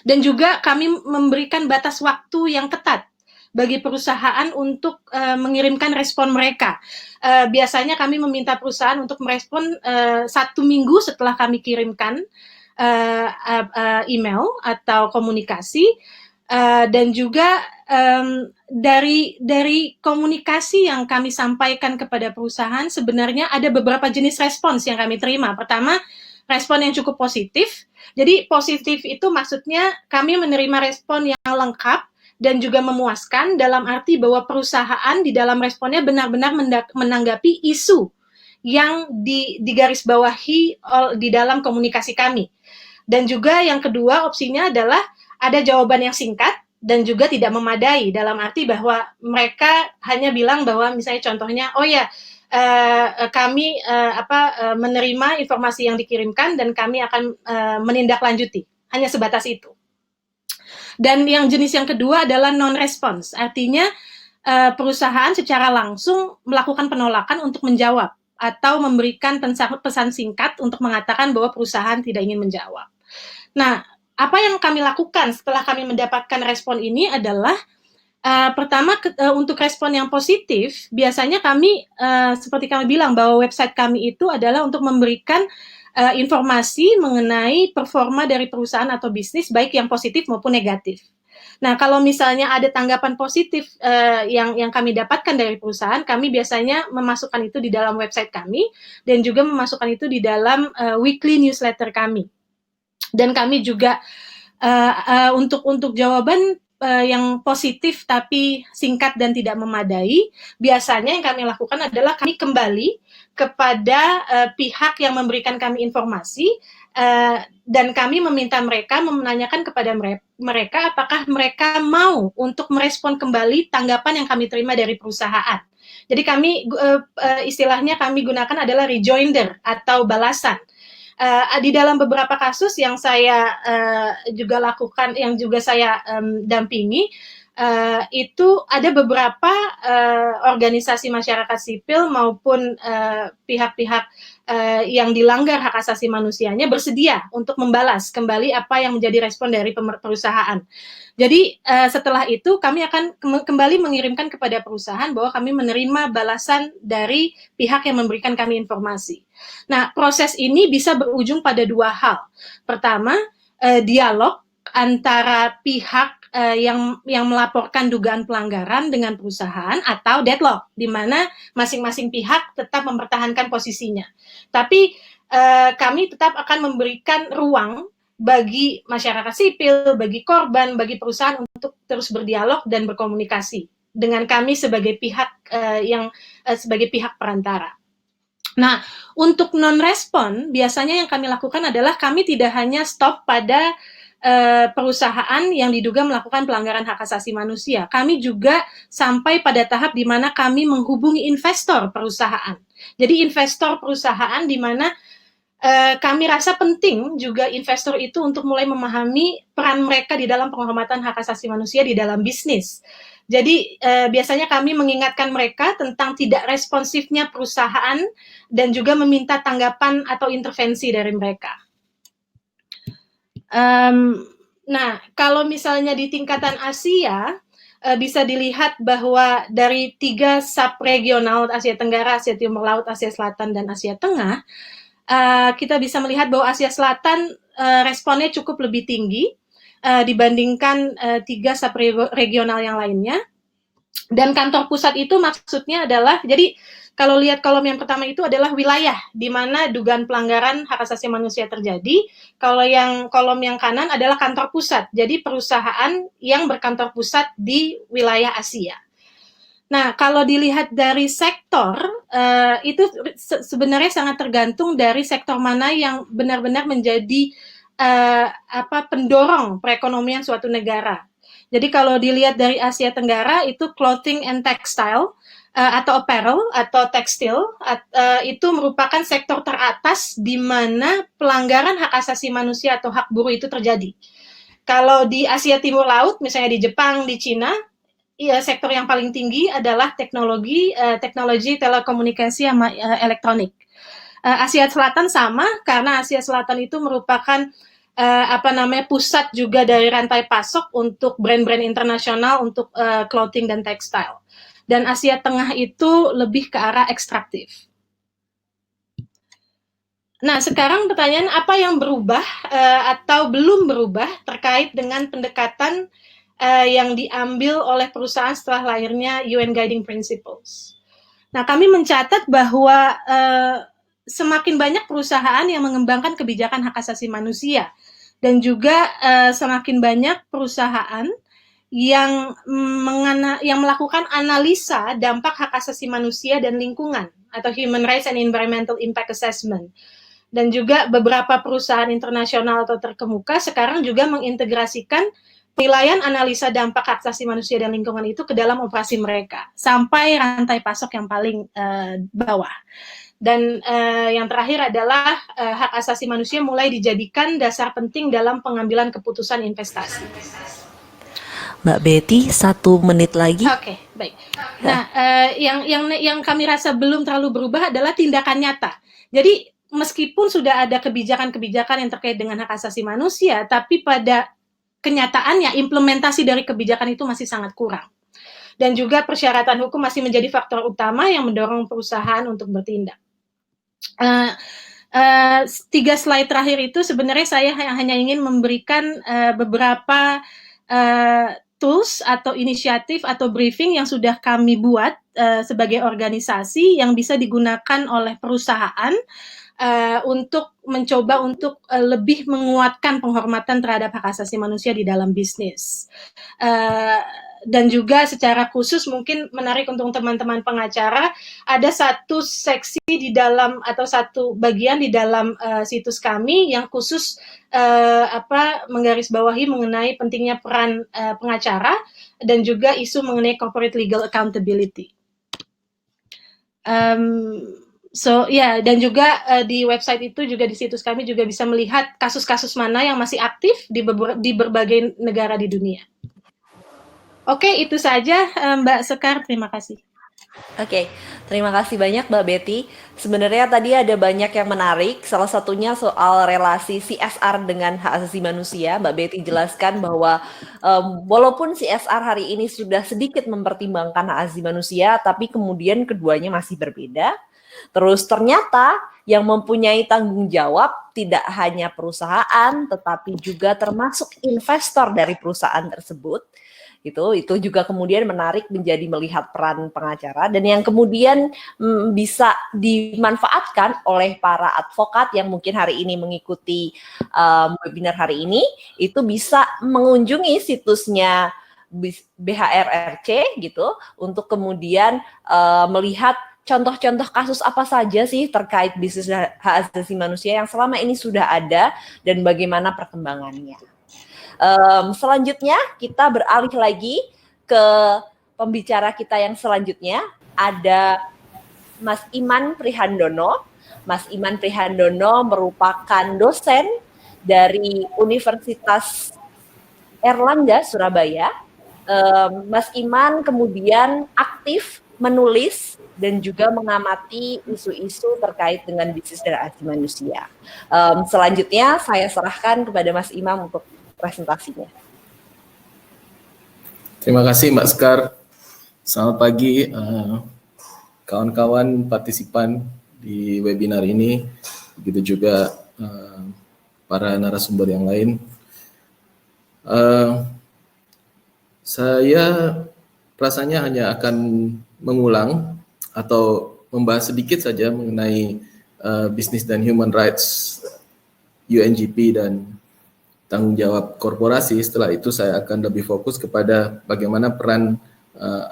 Dan juga kami memberikan batas waktu yang ketat bagi perusahaan untuk mengirimkan respon mereka. Biasanya kami meminta perusahaan untuk merespon 1 minggu setelah kami kirimkan email atau komunikasi. Dan juga dari komunikasi yang kami sampaikan kepada perusahaan, sebenarnya ada beberapa jenis respons yang kami terima. Pertama, respon yang cukup positif. Jadi positif itu maksudnya kami menerima respon yang lengkap dan juga memuaskan, dalam arti bahwa perusahaan di dalam responnya benar-benar menanggapi isu yang digarisbawahi di dalam komunikasi kami. Dan juga yang kedua opsinya adalah ada jawaban yang singkat dan juga tidak memadai, dalam arti bahwa mereka hanya bilang bahwa misalnya contohnya, oh ya, kami menerima informasi yang dikirimkan dan kami akan menindaklanjuti, hanya sebatas itu. Dan yang jenis yang kedua adalah non-response, artinya perusahaan secara langsung melakukan penolakan untuk menjawab atau memberikan pesan singkat untuk mengatakan bahwa perusahaan tidak ingin menjawab. Nah, apa yang kami lakukan setelah kami mendapatkan respon ini adalah pertama, untuk respon yang positif, biasanya kami, seperti kami bilang, bahwa website kami itu adalah untuk memberikan informasi mengenai performa dari perusahaan atau bisnis, baik yang positif maupun negatif. Nah, kalau misalnya ada tanggapan positif yang kami dapatkan dari perusahaan, kami biasanya memasukkan itu di dalam website kami, dan juga memasukkan itu di dalam weekly newsletter kami. Dan kami juga Untuk jawaban yang positif tapi singkat dan tidak memadai, biasanya yang kami lakukan adalah kami kembali kepada pihak yang memberikan kami informasi, dan kami meminta mereka menanyakan kepada mereka apakah mereka mau untuk merespon kembali tanggapan yang kami terima dari perusahaan. Jadi kami istilahnya kami gunakan adalah rejoinder atau balasan. Di dalam beberapa kasus yang saya juga lakukan, yang juga saya dampingi, itu ada beberapa organisasi masyarakat sipil maupun pihak-pihak yang dilanggar hak asasi manusianya bersedia untuk membalas kembali apa yang menjadi respon dari perusahaan. Jadi setelah itu kami akan kembali mengirimkan kepada perusahaan bahwa kami menerima balasan dari pihak yang memberikan kami informasi. Nah, proses ini bisa berujung pada dua hal. Pertama, dialog antara pihak yang melaporkan dugaan pelanggaran dengan perusahaan, atau deadlock, di mana masing-masing pihak tetap mempertahankan posisinya. Tapi kami tetap akan memberikan ruang bagi masyarakat sipil, bagi korban, bagi perusahaan untuk terus berdialog dan berkomunikasi dengan kami sebagai pihak sebagai pihak perantara. Nah, untuk non-respon, biasanya yang kami lakukan adalah kami tidak hanya stop pada perusahaan yang diduga melakukan pelanggaran hak asasi manusia. Kami juga sampai pada tahap di mana kami menghubungi investor perusahaan. Jadi investor perusahaan di mana kami rasa penting juga investor itu untuk mulai memahami peran mereka di dalam penghormatan hak asasi manusia di dalam bisnis. Jadi biasanya kami mengingatkan mereka tentang tidak responsifnya perusahaan dan juga meminta tanggapan atau intervensi dari mereka. Nah, kalau misalnya di tingkatan Asia, bisa dilihat bahwa dari 3 subregional, Asia Tenggara, Asia Timur Laut, Asia Selatan, dan Asia Tengah, kita bisa melihat bahwa Asia Selatan responnya cukup lebih tinggi dibandingkan 3 subregional yang lainnya. Dan kantor pusat itu maksudnya adalah, jadi kalau lihat kolom yang pertama itu adalah wilayah di mana dugaan pelanggaran hak asasi manusia terjadi. Kalau yang kolom yang kanan adalah kantor pusat, jadi perusahaan yang berkantor pusat di wilayah Asia. Nah, kalau dilihat dari sektor, itu sebenarnya sangat tergantung dari sektor mana yang benar-benar menjadi pendorong perekonomian suatu negara. Jadi kalau dilihat dari Asia Tenggara itu clothing and textile atau apparel atau tekstil itu merupakan sektor teratas di mana pelanggaran hak asasi manusia atau hak buruh itu terjadi. Kalau di Asia Timur Laut, misalnya di Jepang, di Cina, sektor yang paling tinggi adalah teknologi telekomunikasi sama elektronik. Asia Selatan sama, karena Asia Selatan itu merupakan pusat juga dari rantai pasok untuk brand-brand internasional untuk clothing dan textile. Dan Asia Tengah itu lebih ke arah ekstraktif. Nah, sekarang pertanyaan apa yang berubah atau belum berubah terkait dengan pendekatan yang diambil oleh perusahaan setelah lahirnya UN Guiding Principles. Nah, kami mencatat bahwa semakin banyak perusahaan yang mengembangkan kebijakan hak asasi manusia dan juga semakin banyak perusahaan yang melakukan analisa dampak hak asasi manusia dan lingkungan atau Human Rights and Environmental Impact Assessment. Dan juga beberapa perusahaan internasional atau terkemuka sekarang juga mengintegrasikan penilaian analisa dampak hak asasi manusia dan lingkungan itu ke dalam operasi mereka sampai rantai pasok yang paling bawah. Dan yang terakhir adalah hak asasi manusia mulai dijadikan dasar penting dalam pengambilan keputusan investasi. Mbak Betty, 1 menit lagi. Oke, baik. Nah, yang kami rasa belum terlalu berubah adalah tindakan nyata. Jadi meskipun sudah ada kebijakan-kebijakan yang terkait dengan hak asasi manusia, tapi pada kenyataannya implementasi dari kebijakan itu masih sangat kurang. Dan juga persyaratan hukum masih menjadi faktor utama yang mendorong perusahaan untuk bertindak. 3 slide terakhir itu sebenarnya saya hanya ingin memberikan beberapa tools atau inisiatif atau briefing yang sudah kami buat sebagai organisasi yang bisa digunakan oleh perusahaan untuk mencoba untuk lebih menguatkan penghormatan terhadap hak asasi manusia di dalam bisnis. Dan juga secara khusus mungkin menarik untuk teman-teman pengacara, ada satu seksi di dalam atau satu bagian di dalam situs kami yang khusus menggarisbawahi mengenai pentingnya peran pengacara dan juga isu mengenai corporate legal accountability. Dan juga di website itu juga di situs kami juga bisa melihat kasus-kasus mana yang masih aktif di berbagai negara di dunia. Oke, itu saja Mbak Sekar, terima kasih. Oke, terima kasih banyak Mbak Betty. Sebenarnya tadi ada banyak yang menarik, salah satunya soal relasi CSR dengan hak asasi manusia. Mbak Betty jelaskan bahwa walaupun CSR hari ini sudah sedikit mempertimbangkan hak asasi manusia, tapi kemudian keduanya masih berbeda. Terus ternyata yang mempunyai tanggung jawab tidak hanya perusahaan, tetapi juga termasuk investor dari perusahaan tersebut. Itu juga kemudian menarik menjadi melihat peran pengacara dan yang kemudian bisa dimanfaatkan oleh para advokat yang mungkin hari ini mengikuti webinar hari ini, itu bisa mengunjungi situsnya BHRRC gitu untuk kemudian melihat contoh-contoh kasus apa saja sih terkait bisnis hak asasi manusia yang selama ini sudah ada dan bagaimana perkembangannya. Selanjutnya kita beralih lagi ke pembicara kita yang selanjutnya, ada Mas Iman Prihandono. Mas Iman Prihandono merupakan dosen dari Universitas Erlangga Surabaya. Mas Iman kemudian aktif menulis dan juga mengamati isu-isu terkait dengan bisnis dan hak asasi manusia. Selanjutnya saya serahkan kepada Mas Imam untuk presentasinya. Terima kasih Mbak Sekar. Selamat pagi kawan-kawan partisipan di webinar ini, begitu juga para narasumber yang lain. Saya rasanya hanya akan mengulang atau membahas sedikit saja mengenai bisnis dan human rights UNGP dan tanggung jawab korporasi. Setelah itu saya akan lebih fokus kepada bagaimana peran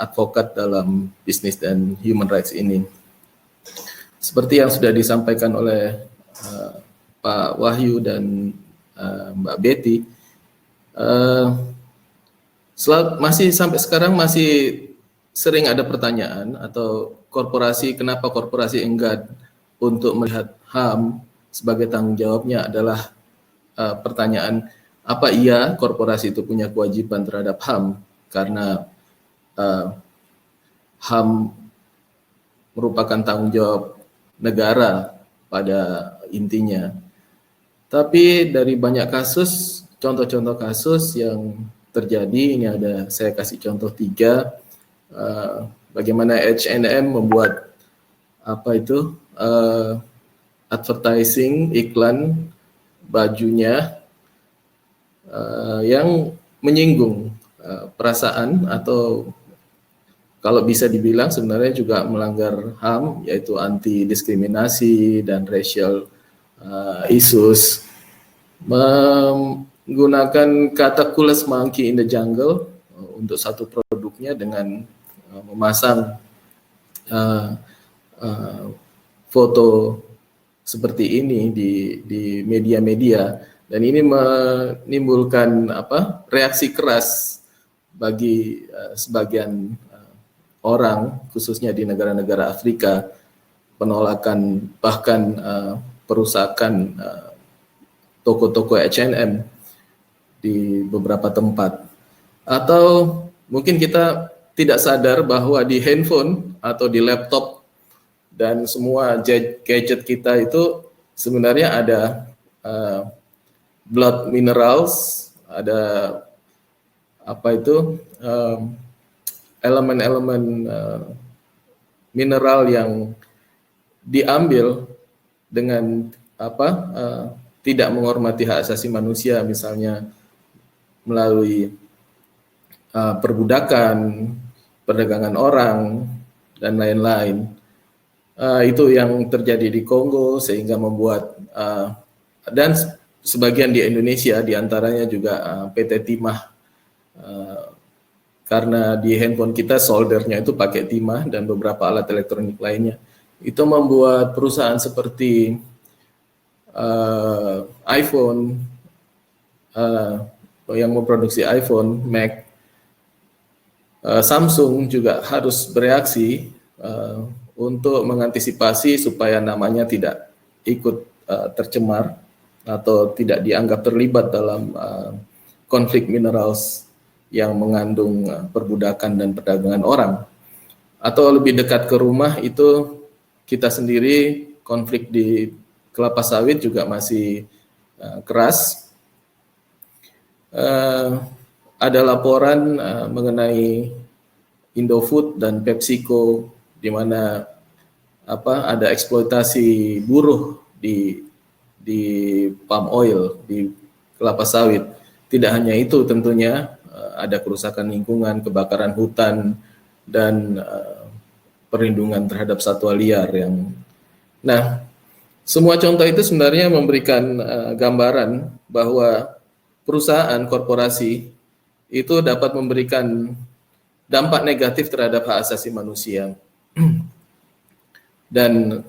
advokat dalam bisnis dan human rights ini. Seperti yang sudah disampaikan oleh Pak Wahyu dan Mbak Betty, masih sampai sekarang masih sering ada pertanyaan atau kenapa korporasi enggan untuk melihat HAM sebagai tanggung jawabnya adalah pertanyaan, apa iya korporasi itu punya kewajiban terhadap HAM karena HAM merupakan tanggung jawab negara pada intinya. Tapi dari banyak kasus, contoh-contoh kasus yang terjadi, ini saya kasih contoh 3, bagaimana H&M membuat advertising, iklan bajunya yang menyinggung perasaan atau kalau bisa dibilang sebenarnya juga melanggar HAM, yaitu anti diskriminasi dan racial issues, menggunakan kata coolest monkey in the jungle untuk satu produknya dengan memasang foto seperti ini di media-media, dan ini menimbulkan reaksi keras bagi sebagian orang, khususnya di negara-negara Afrika, penolakan bahkan perusakan toko-toko H&M di beberapa tempat. Atau mungkin kita tidak sadar bahwa di handphone atau di laptop dan semua gadget kita itu sebenarnya ada blood minerals, ada elemen-elemen mineral yang diambil dengan tidak menghormati hak asasi manusia, misalnya melalui perbudakan, perdagangan orang, dan lain-lain. Itu yang terjadi di Kongo sehingga membuat dan sebagian di Indonesia, diantaranya juga PT Timah, karena di handphone kita soldernya itu pakai timah dan beberapa alat elektronik lainnya. Itu membuat perusahaan seperti iPhone, yang memproduksi iPhone, Mac, Samsung juga harus bereaksi untuk mengantisipasi supaya namanya tidak ikut tercemar atau tidak dianggap terlibat dalam konflik minerals yang mengandung perbudakan dan perdagangan orang. Atau lebih dekat ke rumah itu kita sendiri, konflik di kelapa sawit juga masih keras. Ada laporan mengenai Indofood dan PepsiCo di mana ada eksploitasi buruh di palm oil, di kelapa sawit. Tidak hanya itu, tentunya ada kerusakan lingkungan, kebakaran hutan, dan perlindungan terhadap satwa liar yang. Nah, semua contoh itu sebenarnya memberikan gambaran bahwa perusahaan korporasi itu dapat memberikan dampak negatif terhadap hak asasi manusia. Dan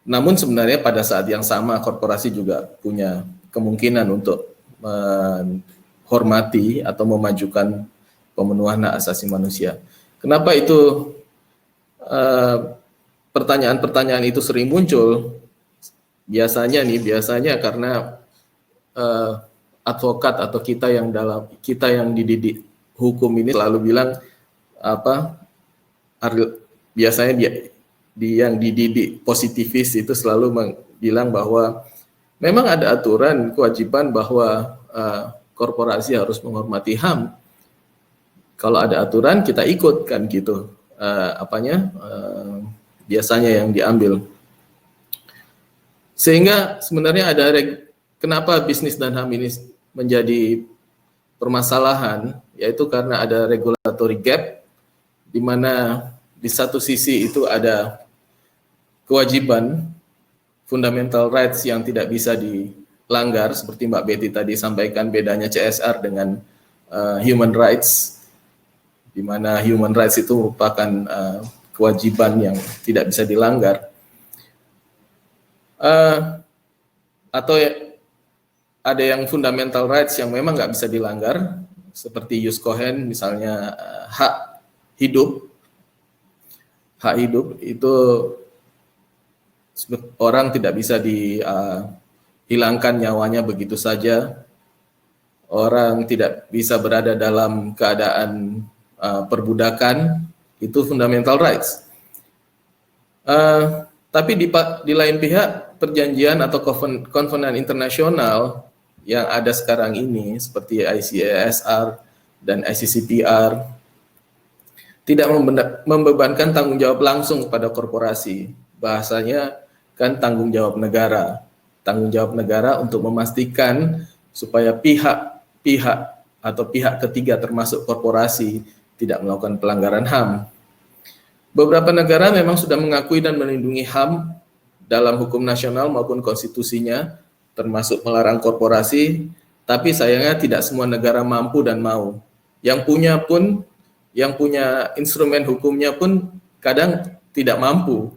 namun sebenarnya pada saat yang sama korporasi juga punya kemungkinan untuk menghormati atau memajukan pemenuhan hak asasi manusia. Kenapa itu pertanyaan-pertanyaan itu sering muncul? Biasanya karena advokat atau kita yang dididik hukum ini selalu bilang biasanya dia yang dididik positivis itu selalu bilang bahwa memang ada aturan kewajiban bahwa korporasi harus menghormati HAM. Kalau ada aturan kita ikut kan gitu. Biasanya yang diambil. Sehingga sebenarnya kenapa bisnis dan HAM ini menjadi permasalahan, yaitu karena ada regulatory gap, di mana di satu sisi itu ada kewajiban fundamental rights yang tidak bisa dilanggar, seperti Mbak Betty tadi sampaikan bedanya CSR dengan human rights, di mana human rights itu merupakan kewajiban yang tidak bisa dilanggar. Atau ada yang fundamental rights yang memang nggak bisa dilanggar, seperti Jus Cohen misalnya, hak hidup itu orang tidak bisa dihilangkan nyawanya begitu saja. Orang tidak bisa berada dalam keadaan perbudakan, itu fundamental rights. Tapi di lain pihak, perjanjian atau konvenan internasional yang ada sekarang ini seperti ICASR dan ICCPR tidak membebankan tanggung jawab langsung kepada korporasi. Bahasanya kan tanggung jawab negara untuk memastikan supaya pihak atau pihak ketiga termasuk korporasi tidak melakukan pelanggaran HAM. Beberapa negara memang sudah mengakui dan melindungi HAM dalam hukum nasional maupun konstitusinya, termasuk melarang korporasi, tapi sayangnya tidak semua negara mampu dan mau. Yang punya instrumen hukumnya pun kadang tidak mampu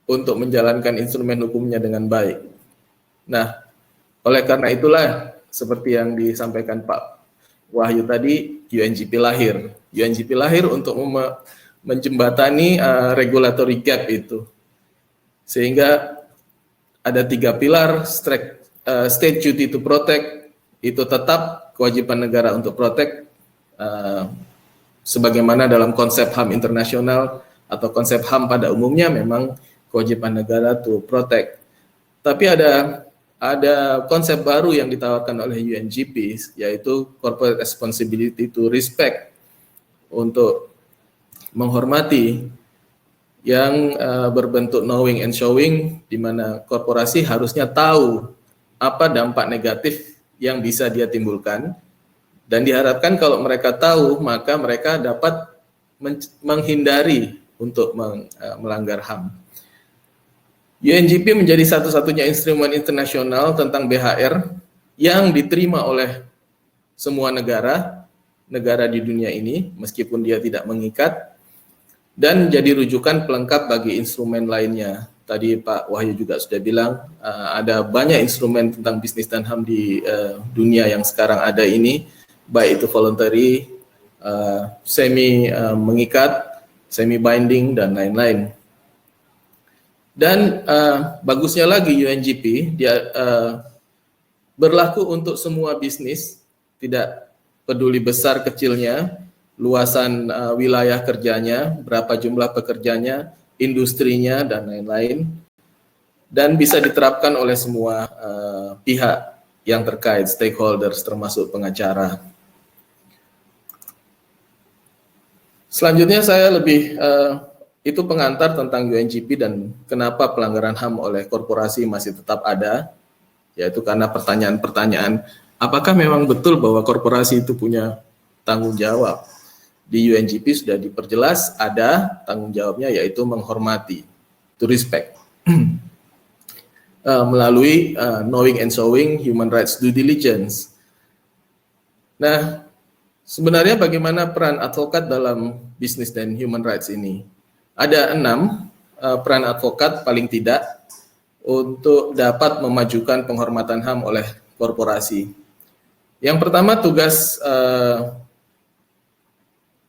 untuk menjalankan instrumen hukumnya dengan baik. Nah, oleh karena itulah seperti yang disampaikan Pak Wahyu tadi, UNGP lahir. UNGP lahir untuk menjembatani regulatory gap itu. Sehingga ada 3 pilar, state duty to protect, itu tetap kewajiban negara untuk protect, sebagaimana dalam konsep HAM internasional atau konsep HAM pada umumnya memang kewajiban negara to protect. Tapi ada konsep baru yang ditawarkan oleh UNGP, yaitu corporate responsibility to respect, untuk menghormati, yang berbentuk knowing and showing, di mana korporasi harusnya tahu apa dampak negatif yang bisa dia timbulkan, dan diharapkan kalau mereka tahu, maka mereka dapat menghindari untuk melanggar HAM. UNGP menjadi satu-satunya instrumen internasional tentang BHR yang diterima oleh semua negara di dunia ini, meskipun dia tidak mengikat, dan jadi rujukan pelengkap bagi instrumen lainnya. Tadi Pak Wahyu juga sudah bilang, ada banyak instrumen tentang bisnis dan HAM di dunia yang sekarang ada ini, baik itu voluntary, semi mengikat, semi binding, dan lain-lain. Dan bagusnya lagi UNGP, dia berlaku untuk semua bisnis, tidak peduli besar kecilnya, luasan wilayah kerjanya, berapa jumlah pekerjanya, industrinya, dan lain-lain. Dan bisa diterapkan oleh semua pihak yang terkait, stakeholders termasuk pengacara. Selanjutnya saya lebih itu pengantar tentang UNGP dan kenapa pelanggaran HAM oleh korporasi masih tetap ada, yaitu karena pertanyaan-pertanyaan, apakah memang betul bahwa korporasi itu punya tanggung jawab? Di UNGP sudah diperjelas, ada tanggung jawabnya, yaitu menghormati, to respect, melalui knowing and showing human rights due diligence. Nah, sebenarnya bagaimana peran advokat dalam bisnis dan human rights ini? Ada 6 peran advokat paling tidak untuk dapat memajukan penghormatan HAM oleh korporasi. Yang pertama,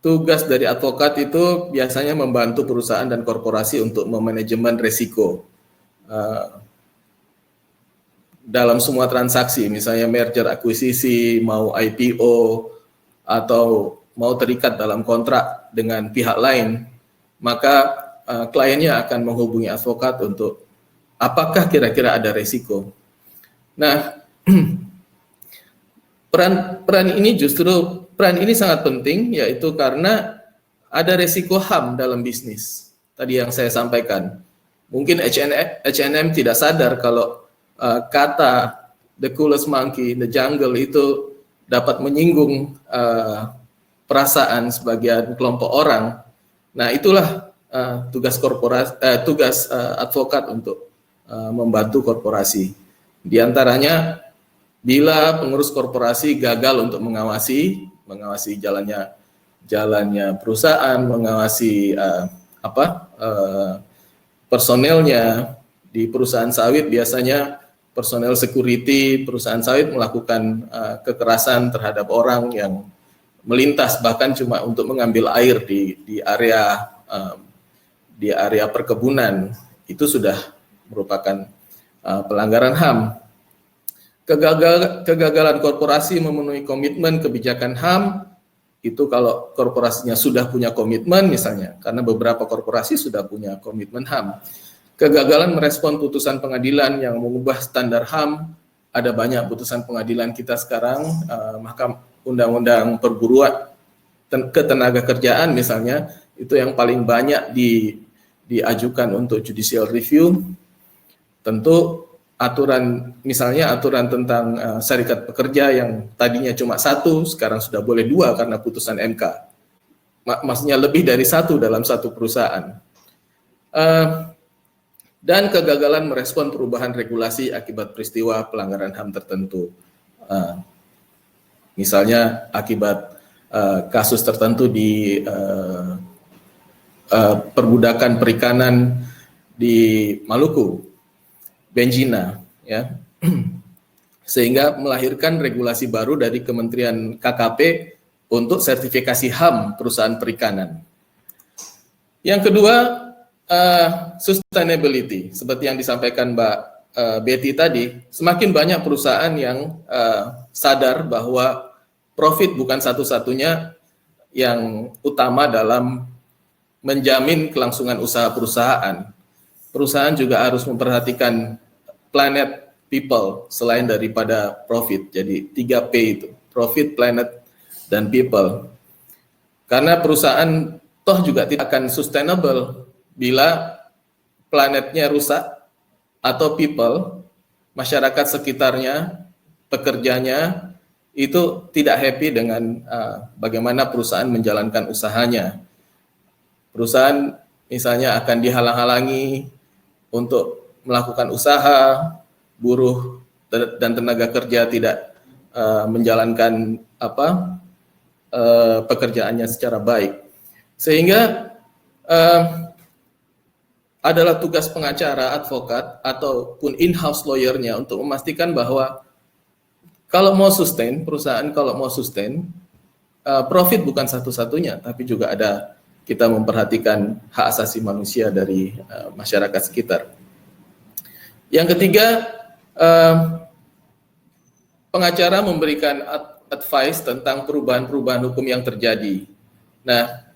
tugas dari advokat itu biasanya membantu perusahaan dan korporasi untuk memanajemen risiko dalam semua transaksi, misalnya merger akuisisi, mau IPO, atau mau terikat dalam kontrak dengan pihak lain, maka kliennya akan menghubungi advokat untuk apakah kira-kira ada risiko. Nah, peran ini sangat penting, yaitu karena ada risiko HAM dalam bisnis. Tadi yang saya sampaikan, mungkin H&M tidak sadar kalau kata the coolest monkey in the jungle itu dapat menyinggung perasaan sebagian kelompok orang. Nah, itulah tugas advokat untuk membantu korporasi. Di antaranya, bila pengurus korporasi gagal untuk mengawasi jalannya perusahaan, mengawasi personelnya. Di perusahaan sawit biasanya personel security perusahaan sawit melakukan kekerasan terhadap orang yang melintas, bahkan cuma untuk mengambil air di area perkebunan. Itu sudah merupakan pelanggaran HAM. Kegagalan korporasi memenuhi komitmen kebijakan HAM, itu kalau korporasinya sudah punya komitmen misalnya, karena beberapa korporasi sudah punya komitmen HAM. Kegagalan merespon putusan pengadilan yang mengubah standar HAM, ada banyak putusan pengadilan kita sekarang, Mahkamah Undang-Undang Perburuan Ketenaga Kerjaan misalnya, itu yang paling banyak diajukan untuk judicial review. Tentu misalnya aturan tentang serikat pekerja yang tadinya cuma 1, sekarang sudah boleh 2 karena putusan MK. Maksudnya lebih dari 1 dalam satu perusahaan. Dan kegagalan merespon perubahan regulasi akibat peristiwa pelanggaran HAM tertentu. Misalnya akibat kasus tertentu di perbudakan perikanan di Maluku, Benjina, ya, sehingga melahirkan regulasi baru dari Kementerian KKP untuk sertifikasi HAM perusahaan perikanan. Yang kedua, sustainability, seperti yang disampaikan Mbak Betty tadi, semakin banyak perusahaan yang sadar bahwa profit bukan satu-satunya yang utama dalam menjamin kelangsungan usaha perusahaan. Perusahaan juga harus memperhatikan planet, people, selain daripada profit. Jadi 3P itu, profit, planet, dan people. Karena perusahaan toh juga tidak akan sustainable bila planetnya rusak atau people, masyarakat sekitarnya, pekerjanya, itu tidak happy dengan bagaimana perusahaan menjalankan usahanya. Perusahaan misalnya akan dihalang-halangi untuk melakukan usaha, buruh dan tenaga kerja tidak menjalankan pekerjaannya secara baik. Sehingga adalah tugas pengacara, advokat, ataupun in-house lawyer-nya untuk memastikan bahwa kalau mau sustain, perusahaan kalau mau sustain, profit bukan satu-satunya, tapi juga ada kita memperhatikan hak asasi manusia dari masyarakat sekitar. Yang ketiga, pengacara memberikan advice tentang perubahan-perubahan hukum yang terjadi. Nah,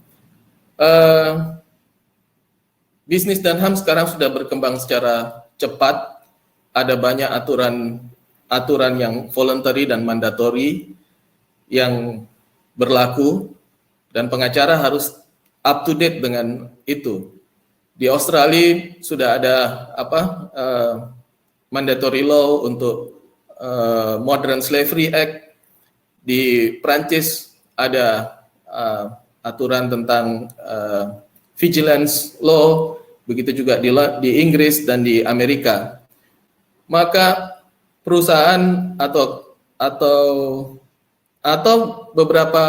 bisnis dan HAM sekarang sudah berkembang secara cepat. Ada banyak aturan yang voluntary dan mandatory yang berlaku, dan pengacara harus up to date dengan itu. Di Australia sudah ada mandatory law untuk Modern Slavery Act. Di Prancis ada aturan tentang vigilance law, begitu juga di Inggris dan di Amerika. Maka perusahaan atau beberapa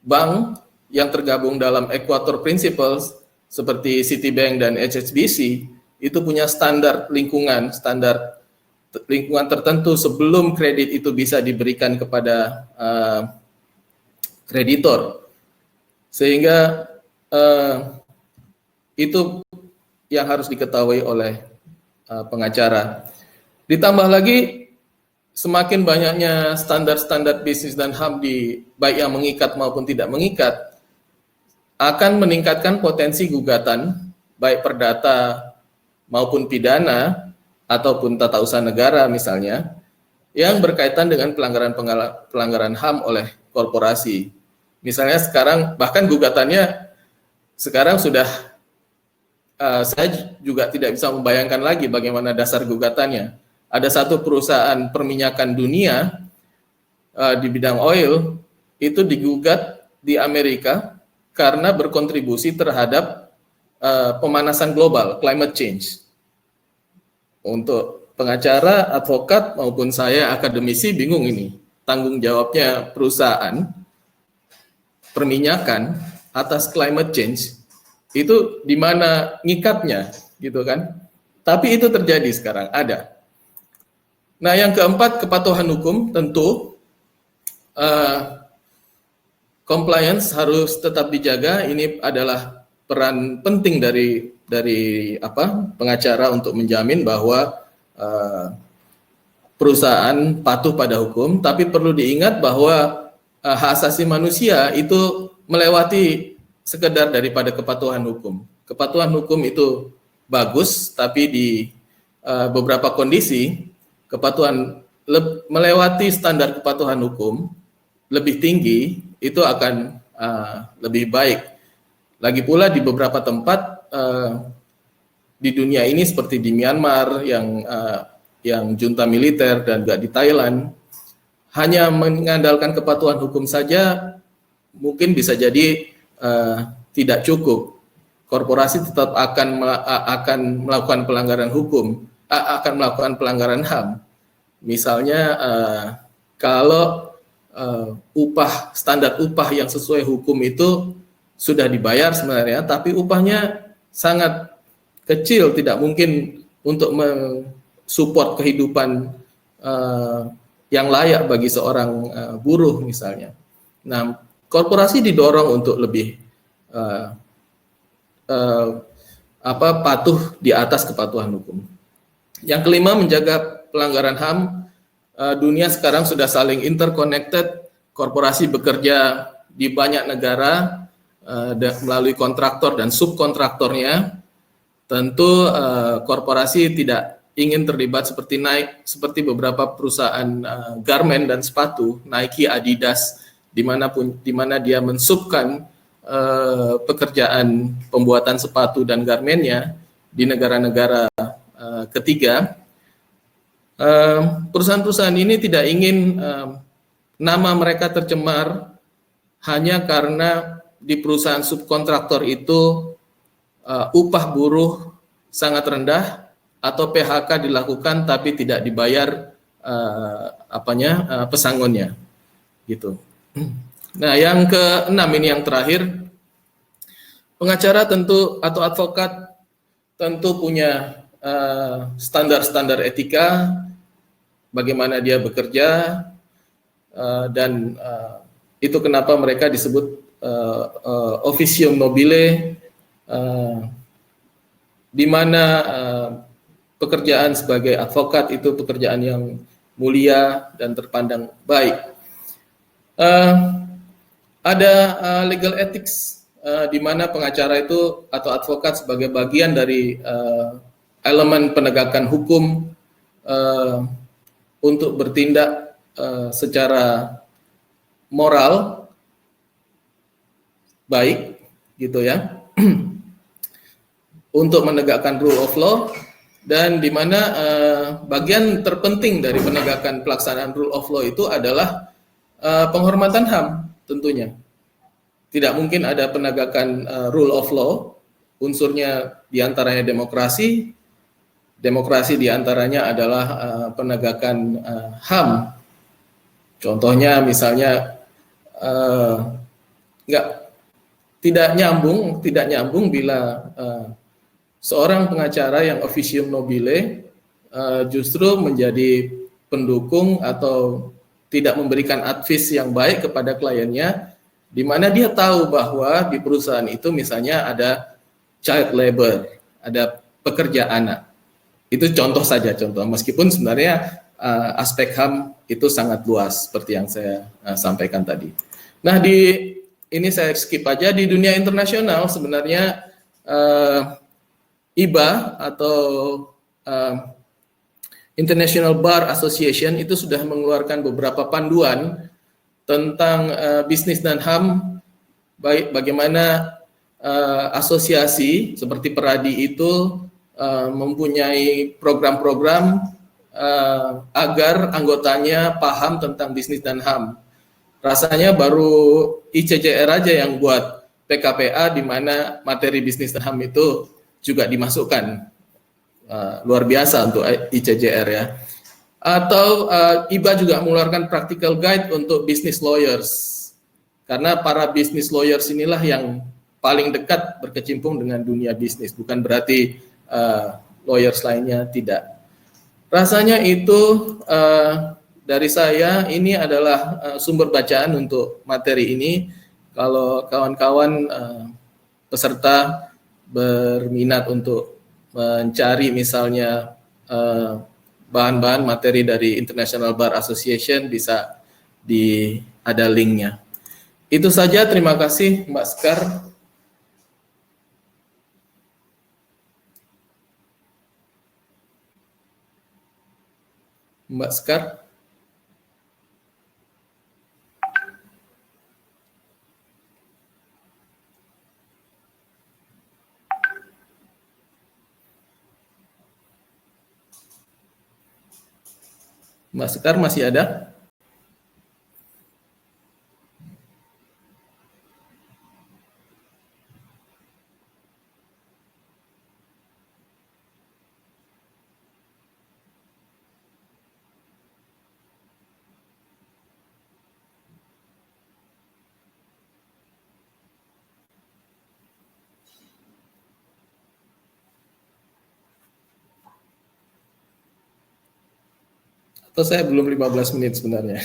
bank yang tergabung dalam Equator Principles seperti Citibank dan HSBC itu punya standar lingkungan tertentu sebelum kredit itu bisa diberikan kepada kreditor. Sehingga itu yang harus diketahui oleh pengacara. Ditambah lagi semakin banyaknya standar-standar bisnis dan HAM baik yang mengikat maupun tidak mengikat akan meningkatkan potensi gugatan baik perdata maupun pidana ataupun tata usaha negara misalnya yang berkaitan dengan pelanggaran HAM oleh korporasi. Misalnya sekarang bahkan gugatannya sekarang sudah saya juga tidak bisa membayangkan lagi bagaimana dasar gugatannya. Ada satu perusahaan perminyakan dunia di bidang oil itu digugat di Amerika karena berkontribusi terhadap pemanasan global, climate change. Untuk pengacara, advokat maupun saya akademisi bingung ini. Tanggung jawabnya perusahaan perminyakan atas climate change itu di mana ngikatnya gitu kan. Tapi itu terjadi sekarang, ada. Nah, yang keempat, kepatuhan hukum. Tentu compliance harus tetap dijaga. Ini adalah peran penting dari pengacara untuk menjamin bahwa perusahaan patuh pada hukum. Tapi perlu diingat bahwa hak asasi manusia itu melewati sekedar daripada kepatuhan hukum. Kepatuhan hukum itu bagus, tapi di beberapa kondisi kepatuhan melewati standar kepatuhan hukum lebih tinggi itu akan lebih baik. Lagi pula di beberapa tempat di dunia ini seperti di Myanmar yang junta militer dan juga di Thailand hanya mengandalkan kepatuhan hukum saja mungkin bisa jadi tidak cukup. Korporasi tetap akan melakukan pelanggaran hukum, akan melakukan pelanggaran HAM. Misalnya kalau standar upah yang sesuai hukum itu sudah dibayar sebenarnya, tapi upahnya sangat kecil, tidak mungkin untuk mensupport kehidupan yang layak bagi seorang buruh misalnya. Nah, korporasi didorong untuk lebih patuh di atas kepatuhan hukum. Yang kelima, menjaga pelanggaran HAM. Dunia sekarang sudah saling interconnected. Korporasi bekerja di banyak negara melalui kontraktor dan subkontraktornya. Tentu korporasi tidak ingin terlibat seperti beberapa perusahaan garment dan sepatu, Nike, Adidas, di mana dia mensubkan pekerjaan pembuatan sepatu dan garmennya di negara-negara ketiga. Perusahaan-perusahaan ini tidak ingin nama mereka tercemar hanya karena di perusahaan subkontraktor itu upah buruh sangat rendah atau PHK dilakukan tapi tidak dibayar pesangonnya gitu. Nah, yang keenam ini yang terakhir, pengacara tentu atau advokat tentu punya standar-standar etika, bagaimana dia bekerja, dan itu kenapa mereka disebut officium nobile, di mana pekerjaan sebagai advokat itu pekerjaan yang mulia dan terpandang baik. Ada legal ethics, di mana pengacara itu atau advokat sebagai bagian dari elemen penegakan hukum untuk bertindak secara moral baik, gitu ya, untuk menegakkan rule of law, dan di mana bagian terpenting dari penegakan pelaksanaan rule of law itu adalah penghormatan HAM tentunya. Tidak mungkin ada penegakan rule of law, unsurnya diantaranya demokrasi, diantaranya adalah penegakan HAM. Contohnya misalnya tidak nyambung bila seorang pengacara yang officium nobile justru menjadi pendukung atau tidak memberikan advice yang baik kepada kliennya, di mana dia tahu bahwa di perusahaan itu misalnya ada child labor, ada pekerja anak. Itu contoh saja, meskipun sebenarnya aspek HAM itu sangat luas seperti yang saya sampaikan tadi. Nah, ini saya skip aja. Di dunia internasional sebenarnya IBA atau International Bar Association itu sudah mengeluarkan beberapa panduan tentang bisnis dan HAM, bagaimana asosiasi seperti Peradi itu mempunyai program-program agar anggotanya paham tentang bisnis dan HAM. Rasanya baru ICJR aja yang buat PKPA, di mana materi bisnis dan HAM itu juga dimasukkan. Luar biasa untuk ICJR ya. Atau IBA juga mengeluarkan practical guide untuk business lawyers, karena para business lawyers inilah yang paling dekat berkecimpung dengan dunia bisnis, bukan berarti lawyers lainnya tidak. Rasanya itu dari saya, ini adalah sumber bacaan untuk materi ini. Kalau kawan-kawan peserta berminat untuk mencari misalnya bahan-bahan materi dari International Bar Association, bisa ada linknya. Itu saja, terima kasih Mbak Sekar. Mbak Sekar. Mbak Sekar masih ada? Atau saya belum 15 menit sebenarnya.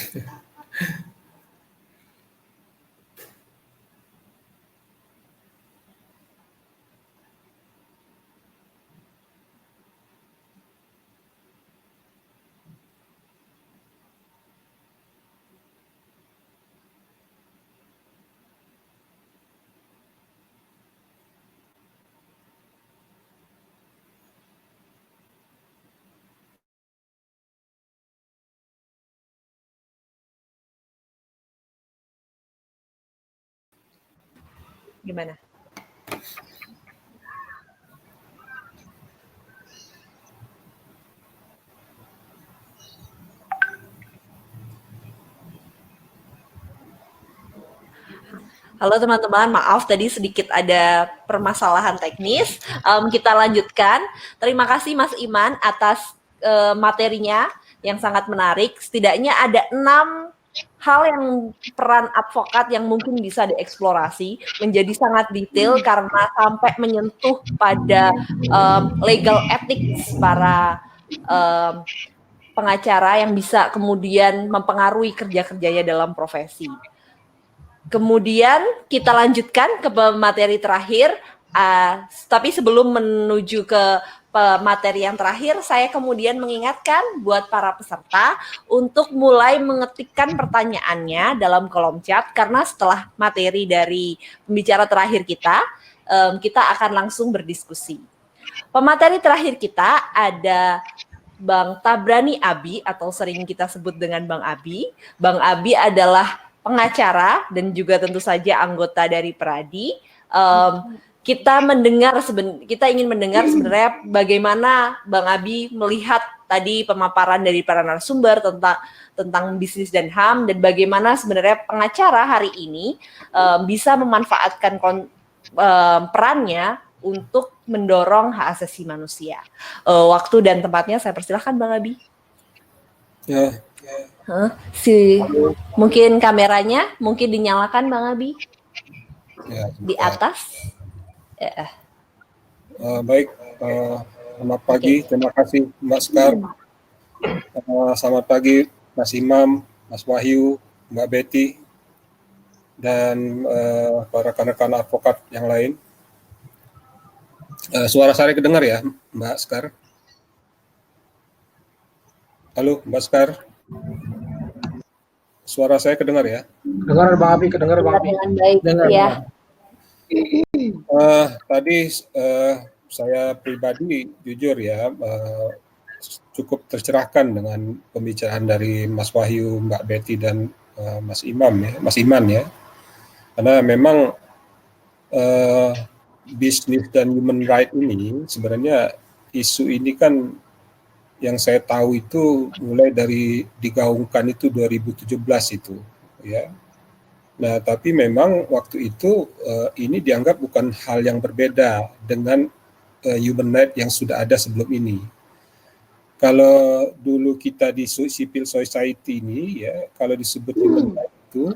Gimana? Halo teman-teman, maaf tadi sedikit ada permasalahan teknis. Kita lanjutkan. Terima kasih Mas Iman atas materinya yang sangat menarik. Setidaknya ada 6 hal yang peran advokat yang mungkin bisa dieksplorasi menjadi sangat detail karena sampai menyentuh pada legal ethics para pengacara yang bisa kemudian mempengaruhi kerja-kerjanya dalam profesi. Kemudian kita lanjutkan ke materi terakhir, tapi sebelum menuju ke materi yang terakhir, saya kemudian mengingatkan buat para peserta untuk mulai mengetikkan pertanyaannya dalam kolom chat, karena setelah materi dari pembicara terakhir kita akan langsung berdiskusi. Pemateri terakhir kita ada Bang Tabrani Abi, atau sering kita sebut dengan Bang Abi. Bang Abi adalah pengacara dan juga tentu saja anggota dari Peradi. Kita ingin mendengar sebenarnya bagaimana Bang Abi melihat tadi pemaparan dari para narasumber tentang bisnis dan HAM, dan bagaimana sebenarnya pengacara hari ini bisa memanfaatkan perannya untuk mendorong hak asasi manusia. Waktu dan tempatnya saya persilahkan Bang Abi. Ya. Mungkin kameranya mungkin dinyalakan Bang Abi. Ya, di atas. Baik, selamat pagi. Terima kasih Mbak Sekar. Selamat pagi Mas Imam, Mas Wahyu, Mbak Betty, dan para rekan-rekan advokat yang lain. Suara saya kedengar ya, Mbak Sekar? Halo, Mbak Sekar? Suara saya kedengar ya? Kedengar Bang Abi, kedengar Bang Abi. Dengan baik ya. Tadi saya pribadi jujur ya cukup tercerahkan dengan pembicaraan dari Mas Wahyu, Mbak Betty, dan Mas Iman ya. Karena memang bisnis dan human right ini sebenarnya isu ini kan yang saya tahu itu mulai dari digaungkan itu 2017 itu ya. Nah, tapi memang waktu itu ini dianggap bukan hal yang berbeda dengan human right yang sudah ada sebelum ini. Kalau dulu kita di civil society ini ya, kalau disebut human right itu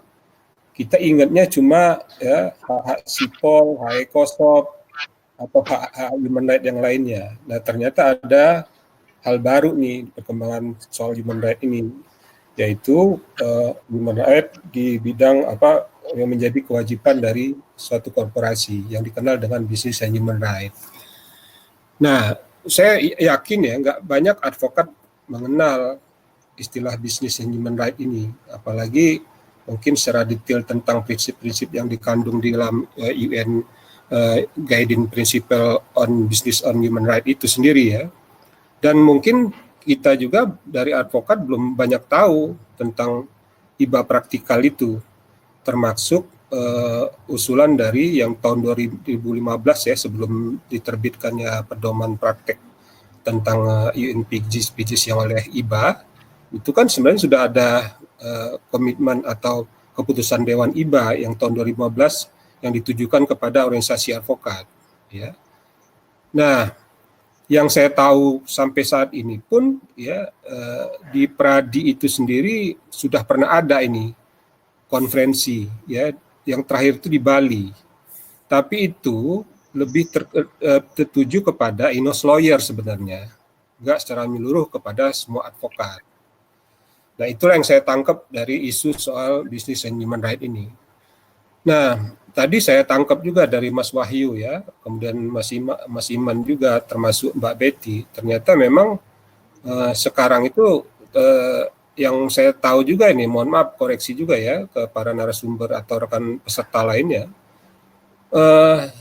kita ingatnya cuma ya hak-hak sipol, hak ekosop, atau hak human right yang lainnya. Nah, ternyata ada hal baru nih perkembangan soal human right ini, yaitu human right di bidang apa yang menjadi kewajiban dari suatu korporasi yang dikenal dengan business and human right. Nah, saya yakin ya nggak banyak advokat mengenal istilah business and human right ini, apalagi mungkin secara detail tentang prinsip-prinsip yang dikandung di dalam UN Guiding Principle on Business on Human Right itu sendiri ya. Dan mungkin kita juga dari advokat belum banyak tahu tentang IBA praktikal itu, termasuk usulan dari yang tahun 2015 ya, sebelum diterbitkannya pedoman praktek tentang UNPGs yang oleh IBA, itu kan sebenarnya sudah ada komitmen atau keputusan Dewan IBA yang tahun 2015 yang ditujukan kepada organisasi advokat. Ya. Nah, yang saya tahu sampai saat ini pun ya di Pradi itu sendiri sudah pernah ada ini konferensi ya, yang terakhir itu di Bali. Tapi itu lebih tertuju kepada in-house lawyer sebenarnya, enggak secara menyeluruh kepada semua advokat. Nah, itulah yang saya tangkap dari isu soal business and human right ini. Nah, tadi saya tangkap juga dari Mas Wahyu ya, kemudian Mas Iman juga, termasuk Mbak Betty. Ternyata memang sekarang itu yang saya tahu juga ini, mohon maaf koreksi juga ya ke para narasumber atau rekan peserta lainnya.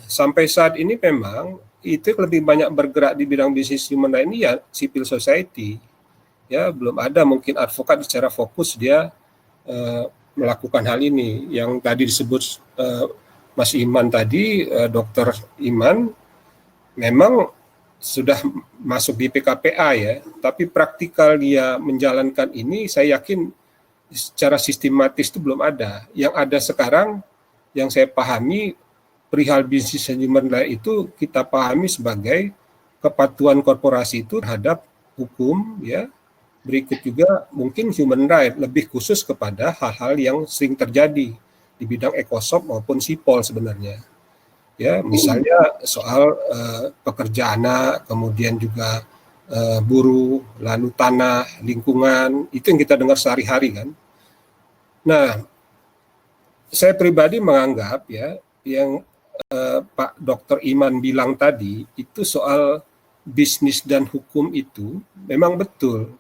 Sampai saat ini memang itu lebih banyak bergerak di bidang bisnis human right ini ya civil society. Ya, belum ada mungkin advokat secara fokus dia melakukan hal ini. Yang tadi disebut Mas Iman tadi, Dr. Iman, memang sudah masuk di PKPA ya, tapi praktikal dia menjalankan ini saya yakin secara sistematis itu belum ada. Yang ada sekarang yang saya pahami perihal business and human right itu kita pahami sebagai kepatuhan korporasi itu terhadap hukum, ya. Berikut juga mungkin human right, lebih khusus kepada hal-hal yang sering terjadi di bidang ekosop maupun sipol sebenarnya. Ya, misalnya soal pekerja anak, kemudian juga buruh, lalu tanah, lingkungan, itu yang kita dengar sehari-hari kan. Nah, saya pribadi menganggap ya, yang Pak Dr. Iman bilang tadi, itu soal bisnis dan hukum itu memang betul.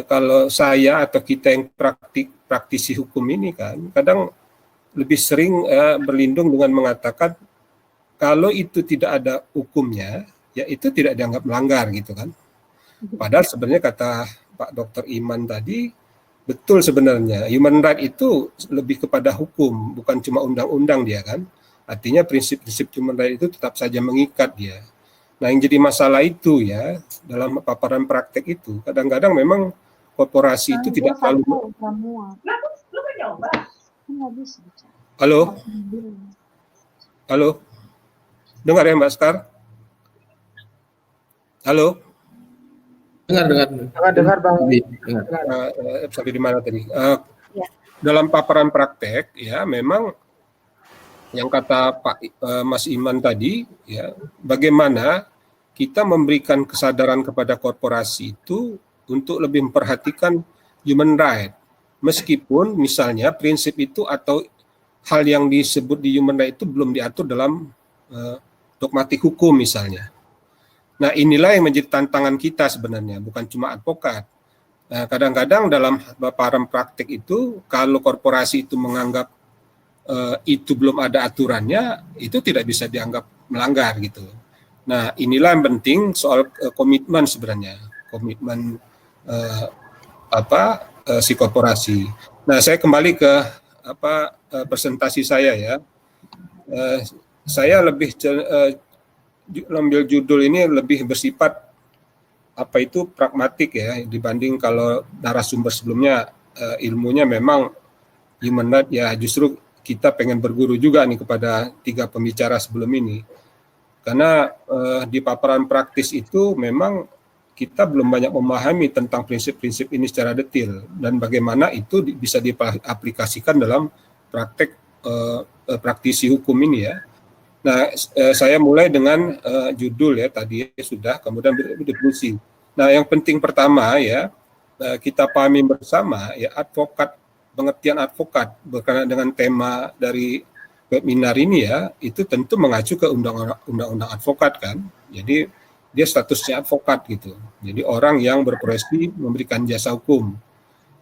Kalau saya atau kita yang praktisi hukum ini kan, kadang lebih sering berlindung dengan mengatakan kalau itu tidak ada hukumnya, ya itu tidak dianggap melanggar gitu kan. Padahal sebenarnya kata Pak Dr. Iman tadi, betul sebenarnya. Human right itu lebih kepada hukum, bukan cuma undang-undang dia kan. Artinya prinsip-prinsip human right itu tetap saja mengikat dia. Nah yang jadi masalah itu ya, dalam paparan praktek itu, kadang-kadang memang korporasi itu tidak selalu... Halo? Halo? Dengar ya Mbak Skar? Halo? Dengar Bang. Sampai di mana tadi? Dalam paparan praktek ya memang yang kata Pak Mas Iman tadi ya, bagaimana kita memberikan kesadaran kepada korporasi itu untuk lebih memperhatikan human right, meskipun misalnya prinsip itu atau hal yang disebut di human right itu belum diatur dalam dogmatik hukum misalnya. Nah inilah yang menjadi tantangan kita sebenarnya, bukan cuma advokat. Nah, kadang-kadang dalam paparan praktek itu, kalau korporasi itu menganggap itu belum ada aturannya, itu tidak bisa dianggap melanggar gitu. Nah inilah yang penting soal komitmen sebenarnya, komitmen si korporasi. Nah saya kembali ke presentasi saya ya. Saya lebih ambil judul ini lebih bersifat pragmatik ya, dibanding kalau narasumber sebelumnya ilmunya memang human right ya, justru kita pengen berguru juga nih kepada 3 pembicara sebelum ini. Karena di paparan praktis itu memang kita belum banyak memahami tentang prinsip-prinsip ini secara detail dan bagaimana itu bisa diaplikasikan dalam praktek praktisi hukum ini ya. Nah, saya mulai dengan judul ya tadi sudah, kemudian definisi. Nah, yang penting pertama ya kita pahami bersama ya, advokat, pengertian advokat berkenaan dengan tema dari webinar ini ya, itu tentu mengacu ke undang-undang advokat kan. Jadi dia statusnya advokat gitu. Jadi orang yang berprofesi memberikan jasa hukum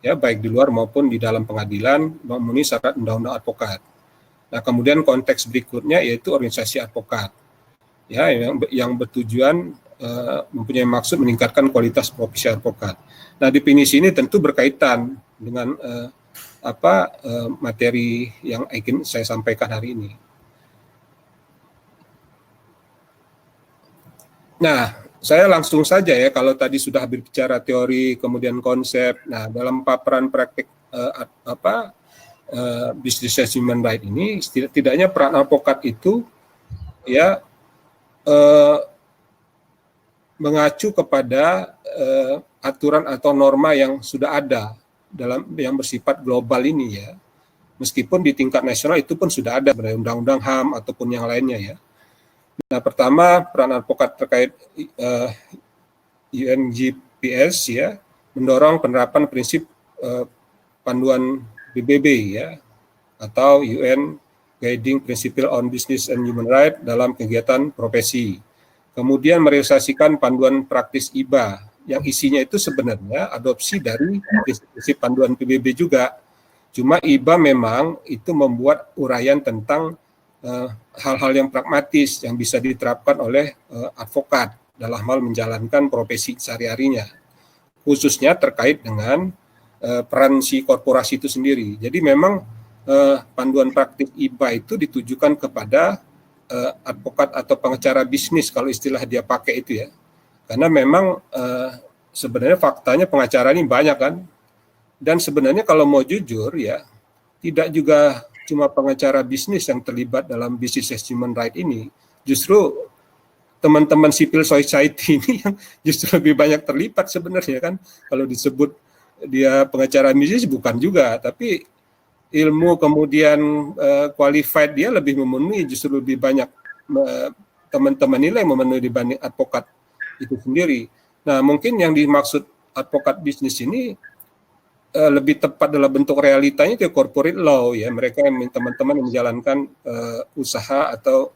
ya, baik di luar maupun di dalam pengadilan memenuhi syarat undang-undang advokat. Nah, kemudian konteks berikutnya yaitu organisasi advokat, ya, yang bertujuan mempunyai maksud meningkatkan kualitas profesi advokat. Nah, definisi ini tentu berkaitan dengan materi yang ingin saya sampaikan hari ini. Nah, saya langsung saja ya, kalau tadi sudah berbicara teori, kemudian konsep. Nah, dalam paparan praktik business and human right ini, setidaknya peran advokat itu ya mengacu kepada aturan atau norma yang sudah ada dalam yang bersifat global ini ya. Meskipun di tingkat nasional itu pun sudah ada undang-undang HAM ataupun yang lainnya ya. Nah, pertama peran advokat terkait UNGPS ya, mendorong penerapan prinsip panduan PBB ya, atau UN Guiding Principle on Business and Human Rights dalam kegiatan profesi. Kemudian merealisasikan panduan praktis IBA yang isinya itu sebenarnya adopsi dari prinsip panduan PBB juga. Cuma IBA memang itu membuat uraian tentang hal-hal yang pragmatis yang bisa diterapkan oleh advokat dalam hal menjalankan profesi sehari-harinya, khususnya terkait dengan peran si korporasi itu sendiri. Jadi memang panduan praktik IBA itu ditujukan kepada advokat atau pengacara bisnis kalau istilah dia pakai itu ya. Karena memang sebenarnya faktanya pengacara ini banyak kan. Dan sebenarnya kalau mau jujur ya, tidak juga cuma pengacara bisnis yang terlibat dalam business as human right ini. Justru teman-teman civil society ini yang justru lebih banyak terlibat sebenarnya kan. Kalau disebut dia pengacara bisnis bukan juga, tapi ilmu kemudian qualified dia lebih memenuhi, justru lebih banyak teman-teman nilai memenuhi dibanding advokat itu sendiri. Nah, mungkin yang dimaksud advokat bisnis ini lebih tepat dalam bentuk realitanya itu corporate law ya, mereka yang teman-teman menjalankan usaha atau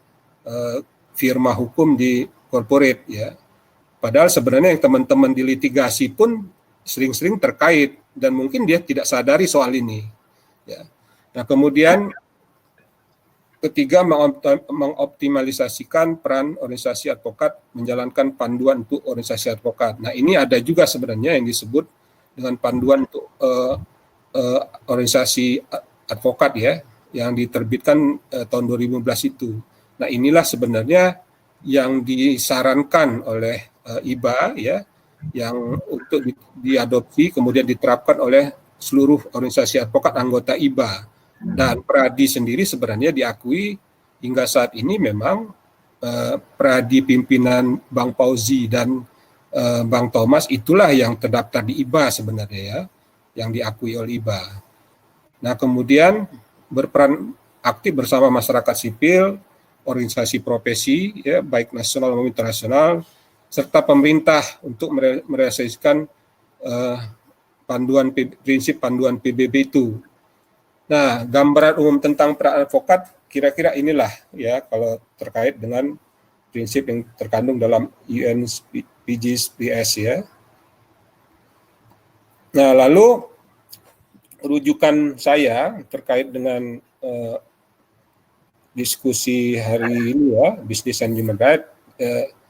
firma hukum di corporate ya. Padahal sebenarnya yang teman-teman di litigasi pun sering-sering terkait dan mungkin dia tidak sadari soal ini ya. Nah, kemudian ketiga, mengoptimalisasikan peran organisasi advokat menjalankan panduan untuk organisasi advokat. Nah, ini ada juga sebenarnya yang disebut dengan panduan untuk organisasi advokat ya, yang diterbitkan tahun 2015 itu. Nah, inilah sebenarnya yang disarankan oleh IBA ya, yang untuk diadopsi kemudian diterapkan oleh seluruh organisasi advokat anggota IBA. Dan Pradi sendiri sebenarnya diakui hingga saat ini memang Pradi pimpinan Bang Fauzi dan Bang Thomas itulah yang terdaftar di IBA sebenarnya ya, yang diakui oleh IBA. Nah, kemudian berperan aktif bersama masyarakat sipil, organisasi profesi ya, baik nasional maupun internasional, serta pemerintah untuk merealisasikan prinsip panduan PBB itu. Nah, gambaran umum tentang peran advokat kira-kira inilah ya, kalau terkait dengan prinsip yang terkandung dalam UNPGS ya. Nah, lalu rujukan saya terkait dengan diskusi hari ini ya, Business and Human Rights,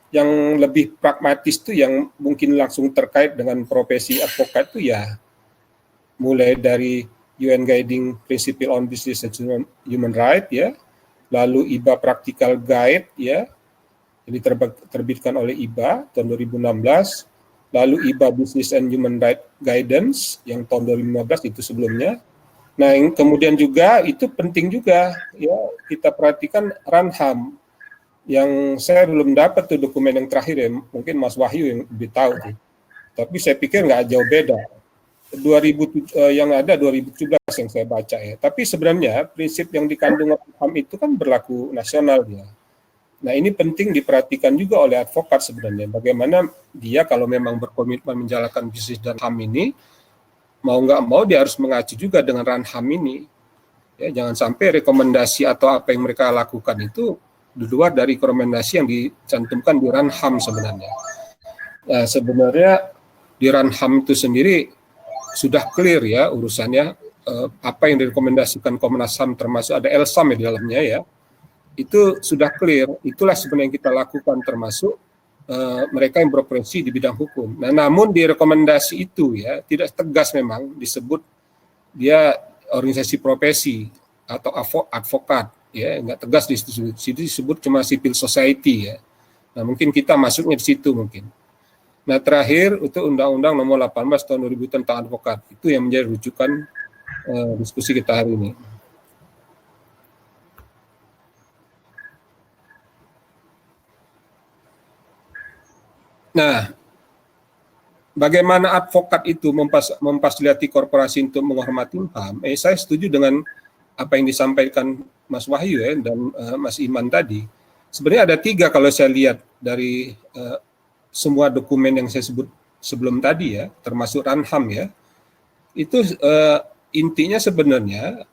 yang lebih pragmatis tuh yang mungkin langsung terkait dengan profesi advokat itu ya, mulai dari UN Guiding Principle on Business and Human Rights ya, lalu IBA Practical Guide ya, ini terbitkan oleh IBA tahun 2016, lalu IBA Business and Human Rights Guidance yang tahun 2015 itu sebelumnya. Nah, yang kemudian juga itu penting juga ya, kita perhatikan RANHAM yang saya belum dapat tuh dokumen yang terakhir ya, mungkin Mas Wahyu yang lebih tahu tuh. Tapi saya pikir nggak jauh beda. 2007 yang ada 2017 yang saya baca ya. Tapi sebenarnya prinsip yang dikandung HAM itu kan berlaku nasional ya. Nah, ini penting diperhatikan juga oleh advokat sebenarnya. Bagaimana dia kalau memang berkomitmen menjalankan bisnis dan HAM ini, mau nggak mau dia harus mengacu juga dengan RANHAM ini. Ya, jangan sampai rekomendasi atau apa yang mereka lakukan itu di luar dari rekomendasi yang dicantumkan di RANHAM sebenarnya. Nah, sebenarnya di RANHAM itu sendiri sudah clear ya urusannya, apa yang direkomendasikan Komnas HAM termasuk ada LSAM ya di dalamnya ya, itu sudah clear. Itulah sebenarnya yang kita lakukan termasuk mereka yang berprofesi di bidang hukum. Nah, namun di rekomendasi itu ya tidak tegas memang disebut dia organisasi profesi atau advokat ya, nggak tegas di situ disebut cuma civil society ya. Nah, mungkin kita masuknya di situ mungkin. Nah, terakhir untuk Undang-Undang Nomor 18 Tahun 2000 tentang advokat, itu yang menjadi rujukan diskusi kita hari ini. Nah, bagaimana advokat itu memfasilitasi korporasi untuk menghormati HAM? Saya setuju dengan apa yang disampaikan Mas Wahyu ya, dan Mas Iman tadi. Sebenarnya ada 3 kalau saya lihat dari semua dokumen yang saya sebut sebelum tadi ya, termasuk RANHAM ya, itu intinya sebenarnya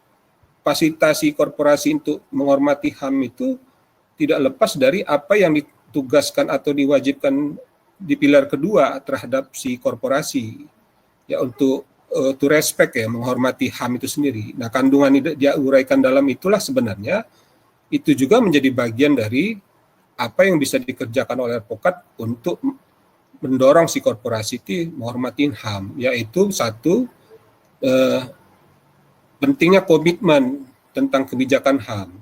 fasilitasi korporasi untuk menghormati HAM itu tidak lepas dari apa yang ditugaskan atau diwajibkan di pilar kedua terhadap si korporasi ya, untuk to respect ya, menghormati HAM itu sendiri. Nah, kandungan dia uraikan dalam itulah sebenarnya itu juga menjadi bagian dari apa yang bisa dikerjakan oleh advokat untuk mendorong si korporasi itu menghormati HAM, yaitu satu, pentingnya komitmen tentang kebijakan HAM,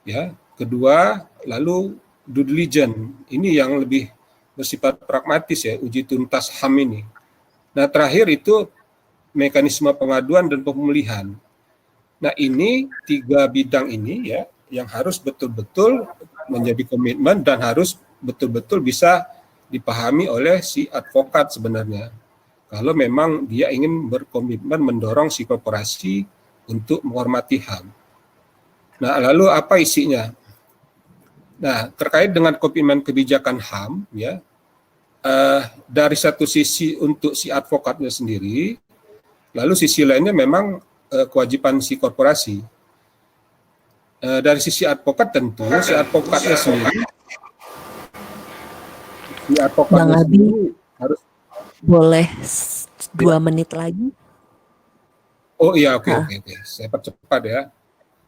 ya. Kedua, lalu due diligence, ini yang lebih bersifat pragmatis ya, uji tuntas HAM ini. Nah, terakhir itu mekanisme pengaduan dan pemulihan. Nah, ini 3 bidang ini ya yang harus betul-betul menjadi komitmen dan harus betul-betul bisa dipahami oleh si advokat sebenarnya. Kalau memang dia ingin berkomitmen mendorong si korporasi untuk menghormati HAM. Nah, lalu apa isinya? Nah, terkait dengan komitmen kebijakan HAM, ya, dari satu sisi untuk si advokatnya sendiri, lalu sisi lainnya memang kewajiban si korporasi. Dari sisi advokat tentu, si advokatnya sendiri, Bang Abi, harus. boleh 2 menit lagi? Oh iya, oke, saya percepat ya.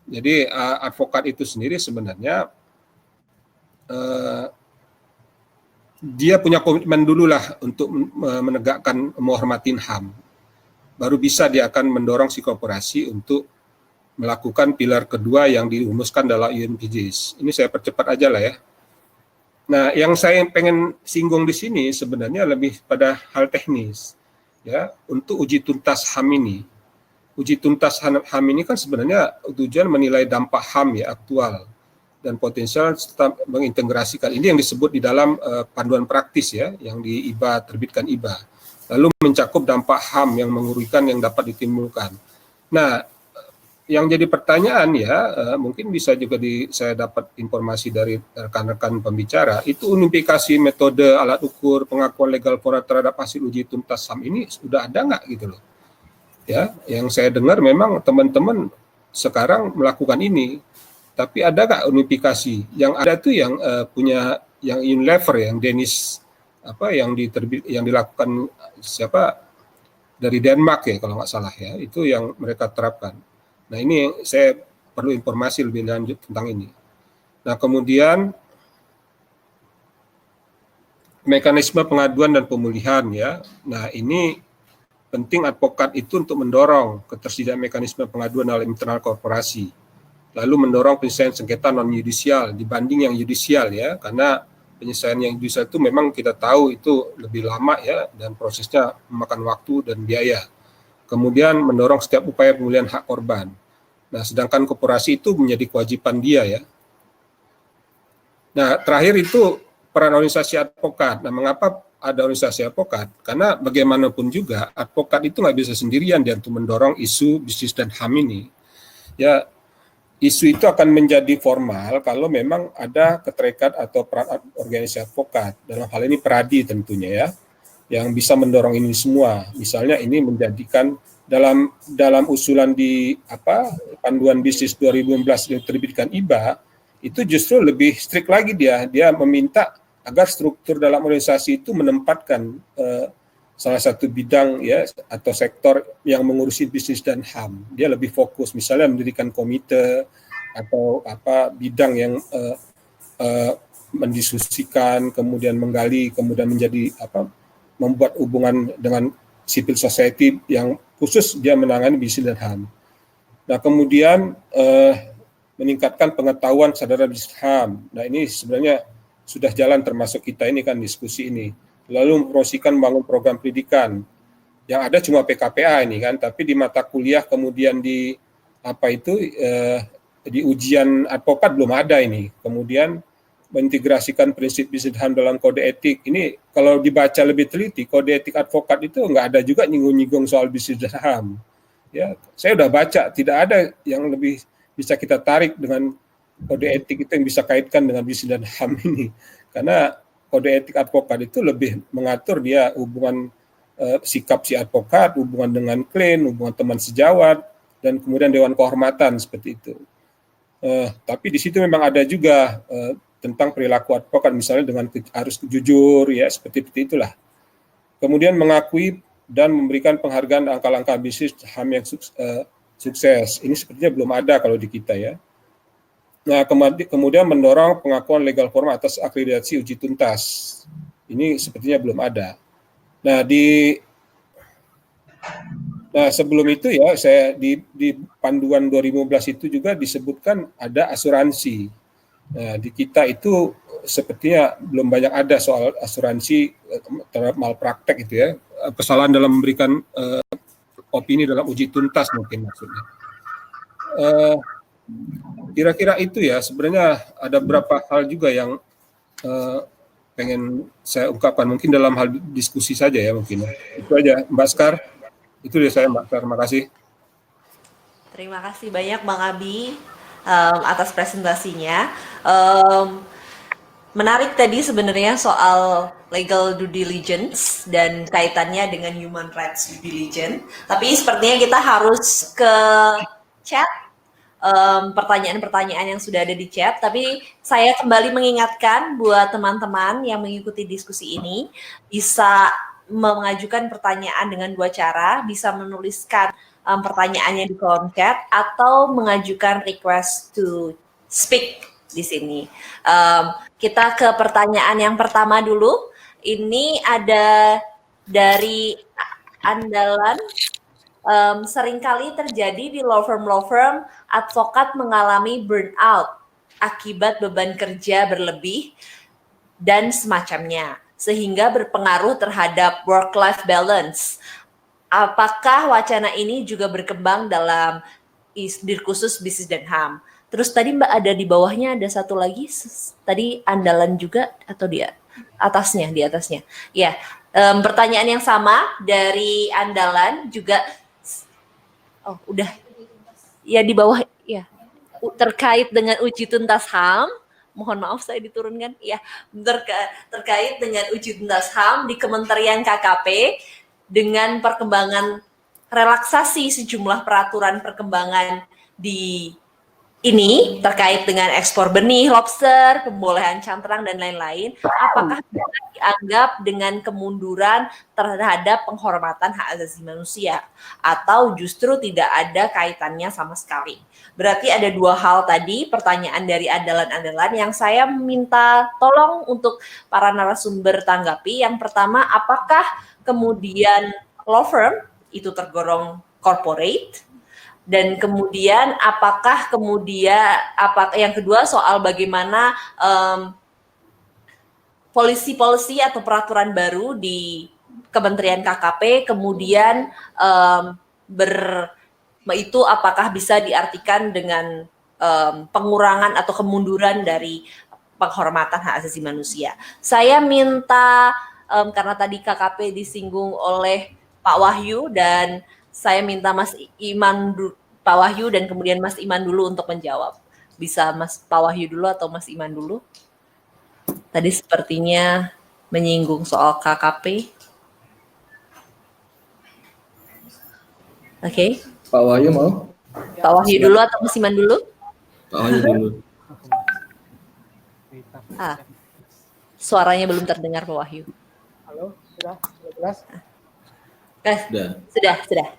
Jadi advokat itu sendiri sebenarnya dia punya komitmen dulu lah untuk menegakkan menghormati HAM. Baru bisa dia akan mendorong si korporasi untuk melakukan pilar kedua yang dirumuskan dalam UNPJS. Ini saya percepat aja lah ya. Nah, yang saya pengen singgung di sini sebenarnya lebih pada hal teknis ya untuk uji tuntas HAM ini. Uji tuntas HAM ini kan sebenarnya tujuan menilai dampak HAM ya aktual dan potensial serta mengintegrasikan. Ini yang disebut di dalam panduan praktis ya yang di IBA terbitkan IBA. Lalu mencakup dampak HAM yang mengerikan yang dapat ditimbulkan. Nah, yang jadi pertanyaan ya mungkin bisa juga saya dapat informasi dari rekan-rekan pembicara itu unifikasi metode alat ukur pengakuan legal formal terhadap hasil uji tuntas HAM ini sudah ada nggak gitu loh. Ya, yang saya dengar memang teman-teman sekarang melakukan ini, tapi ada nggak unifikasi? Yang ada tuh yang punya yang Unilever, yang Danish apa yang dilakukan siapa dari Denmark ya kalau nggak salah ya, itu yang mereka terapkan. Nah ini saya perlu informasi lebih lanjut tentang ini. Nah kemudian mekanisme pengaduan dan pemulihan ya. Nah ini penting advokat itu untuk mendorong ketersediaan mekanisme pengaduan dalam internal korporasi, lalu mendorong penyelesaian sengketa non yudisial dibanding yang yudisial ya, karena penyelesaian yang yudisial itu memang kita tahu itu lebih lama ya dan prosesnya memakan waktu dan biaya. Kemudian mendorong setiap upaya pemulihan hak korban. Nah, sedangkan korporasi itu menjadi kewajiban dia ya. Nah, terakhir itu peran organisasi advokat. Nah, mengapa ada organisasi advokat? Karena bagaimanapun juga advokat itu nggak bisa sendirian dia untuk mendorong isu bisnis dan HAM ini. Ya, isu itu akan menjadi formal kalau memang ada keterikatan atau peran organisasi advokat. Dalam hal ini Peradi tentunya ya, yang bisa mendorong ini semua. Misalnya ini menjadikan dalam usulan di panduan bisnis 2016 yang terbitkan IBA itu justru lebih strict lagi dia meminta agar struktur dalam organisasi itu menempatkan salah satu bidang ya atau sektor yang mengurusi bisnis dan HAM. Dia lebih fokus misalnya mendirikan komite atau bidang yang mendiskusikan, kemudian menggali, kemudian menjadi membuat hubungan dengan civil society yang khusus dia menangani bisnis dan HAM. Nah, kemudian meningkatkan pengetahuan kesadaran bisnis HAM. Nah, ini sebenarnya sudah jalan termasuk kita ini kan diskusi ini. Lalu mempromosikan bangun program pendidikan. Yang ada cuma PKPA ini kan, tapi di mata kuliah kemudian di di ujian advokat belum ada ini. Kemudian mengintegrasikan prinsip bisnis HAM dalam kode etik. Ini kalau dibaca lebih teliti, kode etik advokat itu nggak ada juga nyinggung-nyinggung soal bisnis dan HAM. Ya, saya udah baca, tidak ada yang lebih bisa kita tarik dengan kode etik itu yang bisa kaitkan dengan bisnis dan HAM ini. Karena kode etik advokat itu lebih mengatur dia hubungan sikap si advokat, hubungan dengan klien, hubungan teman sejawat, dan kemudian dewan kehormatan seperti itu. Tapi di situ memang ada juga tentang perilaku advokat, misalnya dengan harus jujur, ya seperti itulah. Kemudian mengakui dan memberikan penghargaan langkah-langkah bisnis HAM yang sukses. Ini sepertinya belum ada kalau di kita ya. Nah, kemudian mendorong pengakuan legal formal atas akreditasi uji tuntas. Ini sepertinya belum ada. Nah, sebelum itu ya, saya di panduan 2015 itu juga disebutkan ada asuransi. Nah, di kita itu sepertinya belum banyak ada soal asuransi terhadap malpraktek itu ya. Kesalahan dalam memberikan opini dalam uji tuntas mungkin maksudnya. Eh, Kira-kira itu ya, sebenarnya ada beberapa hal juga yang pengen saya ungkapkan, mungkin dalam hal diskusi saja ya mungkin. Itu aja Mbak Skar, itu dari saya Mbak Skar, terima kasih. Terima kasih banyak Bang Abi atas presentasinya. Um, Menarik tadi sebenarnya soal legal due diligence dan kaitannya dengan human rights due diligence. Tapi sepertinya kita harus ke chat pertanyaan-pertanyaan yang sudah ada di chat. Tapi saya kembali mengingatkan buat teman-teman yang mengikuti diskusi ini bisa mengajukan pertanyaan dengan dua cara, bisa menuliskan pertanyaannya di kolom chat atau mengajukan request to speak di sini. Kita ke pertanyaan yang pertama dulu. Ini ada dari Andalan. Seringkali terjadi di law firm advokat mengalami burnout akibat beban kerja berlebih dan semacamnya, sehingga berpengaruh terhadap work-life balance. Apakah wacana ini juga berkembang dalam Dirkhusus Bisnis dan HAM? Terus tadi Mbak ada di bawahnya ada satu lagi, tadi Andalan juga atau di atasnya? Di atasnya. Ya, pertanyaan yang sama dari Andalan juga. Oh, udah. Ya di bawah ya. Terkait dengan uji tuntas HAM, mohon maaf saya diturunkan. Ya, terkait dengan uji tuntas HAM di Kementerian KKP dengan perkembangan relaksasi sejumlah peraturan perkembangan di ini terkait dengan ekspor benih lobster, pembolehan cantrang dan lain-lain, apakah bisa dianggap dengan kemunduran terhadap penghormatan hak asasi manusia atau justru tidak ada kaitannya sama sekali? Berarti ada dua hal tadi, pertanyaan dari andalan-andalan yang saya minta tolong untuk para narasumber tanggapi. Yang pertama, apakah kemudian law firm itu tergolong corporate? Dan kemudian apakah yang kedua soal bagaimana policy atau peraturan baru di Kementerian KKP kemudian itu apakah bisa diartikan dengan pengurangan atau kemunduran dari penghormatan hak asasi manusia. Saya minta karena tadi KKP disinggung oleh Pak Wahyu dan saya minta Pak Wahyu dan kemudian Mas Iman dulu untuk menjawab. Bisa Pak Wahyu dulu atau Mas Iman dulu? Tadi sepertinya menyinggung soal KKP. Oke. Pak Wahyu mau? Pak Wahyu dulu atau Mas Iman dulu? Pak Wahyu dulu. Suaranya belum terdengar Pak Wahyu. Halo, sudah jelas? Sudah.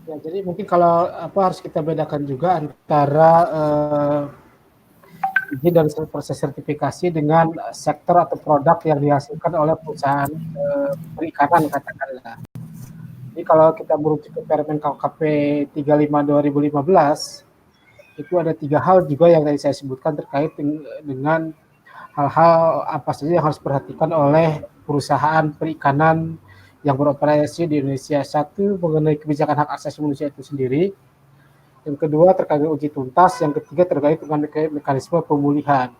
Ya, jadi mungkin kalau harus kita bedakan juga antara izin dan proses sertifikasi dengan sektor atau produk yang dihasilkan oleh perusahaan perikanan katakanlah. Jadi kalau kita merujuk ke Permen KKP 35/2015 itu ada 3 hal juga yang tadi saya sebutkan terkait dengan hal-hal apa saja yang harus diperhatikan oleh perusahaan perikanan yang beroperasi di Indonesia. Satu, mengenai kebijakan hak asasi manusia itu sendiri. Yang kedua, terkait dengan uji tuntas. Yang ketiga, terkait dengan mekanisme pemulihan.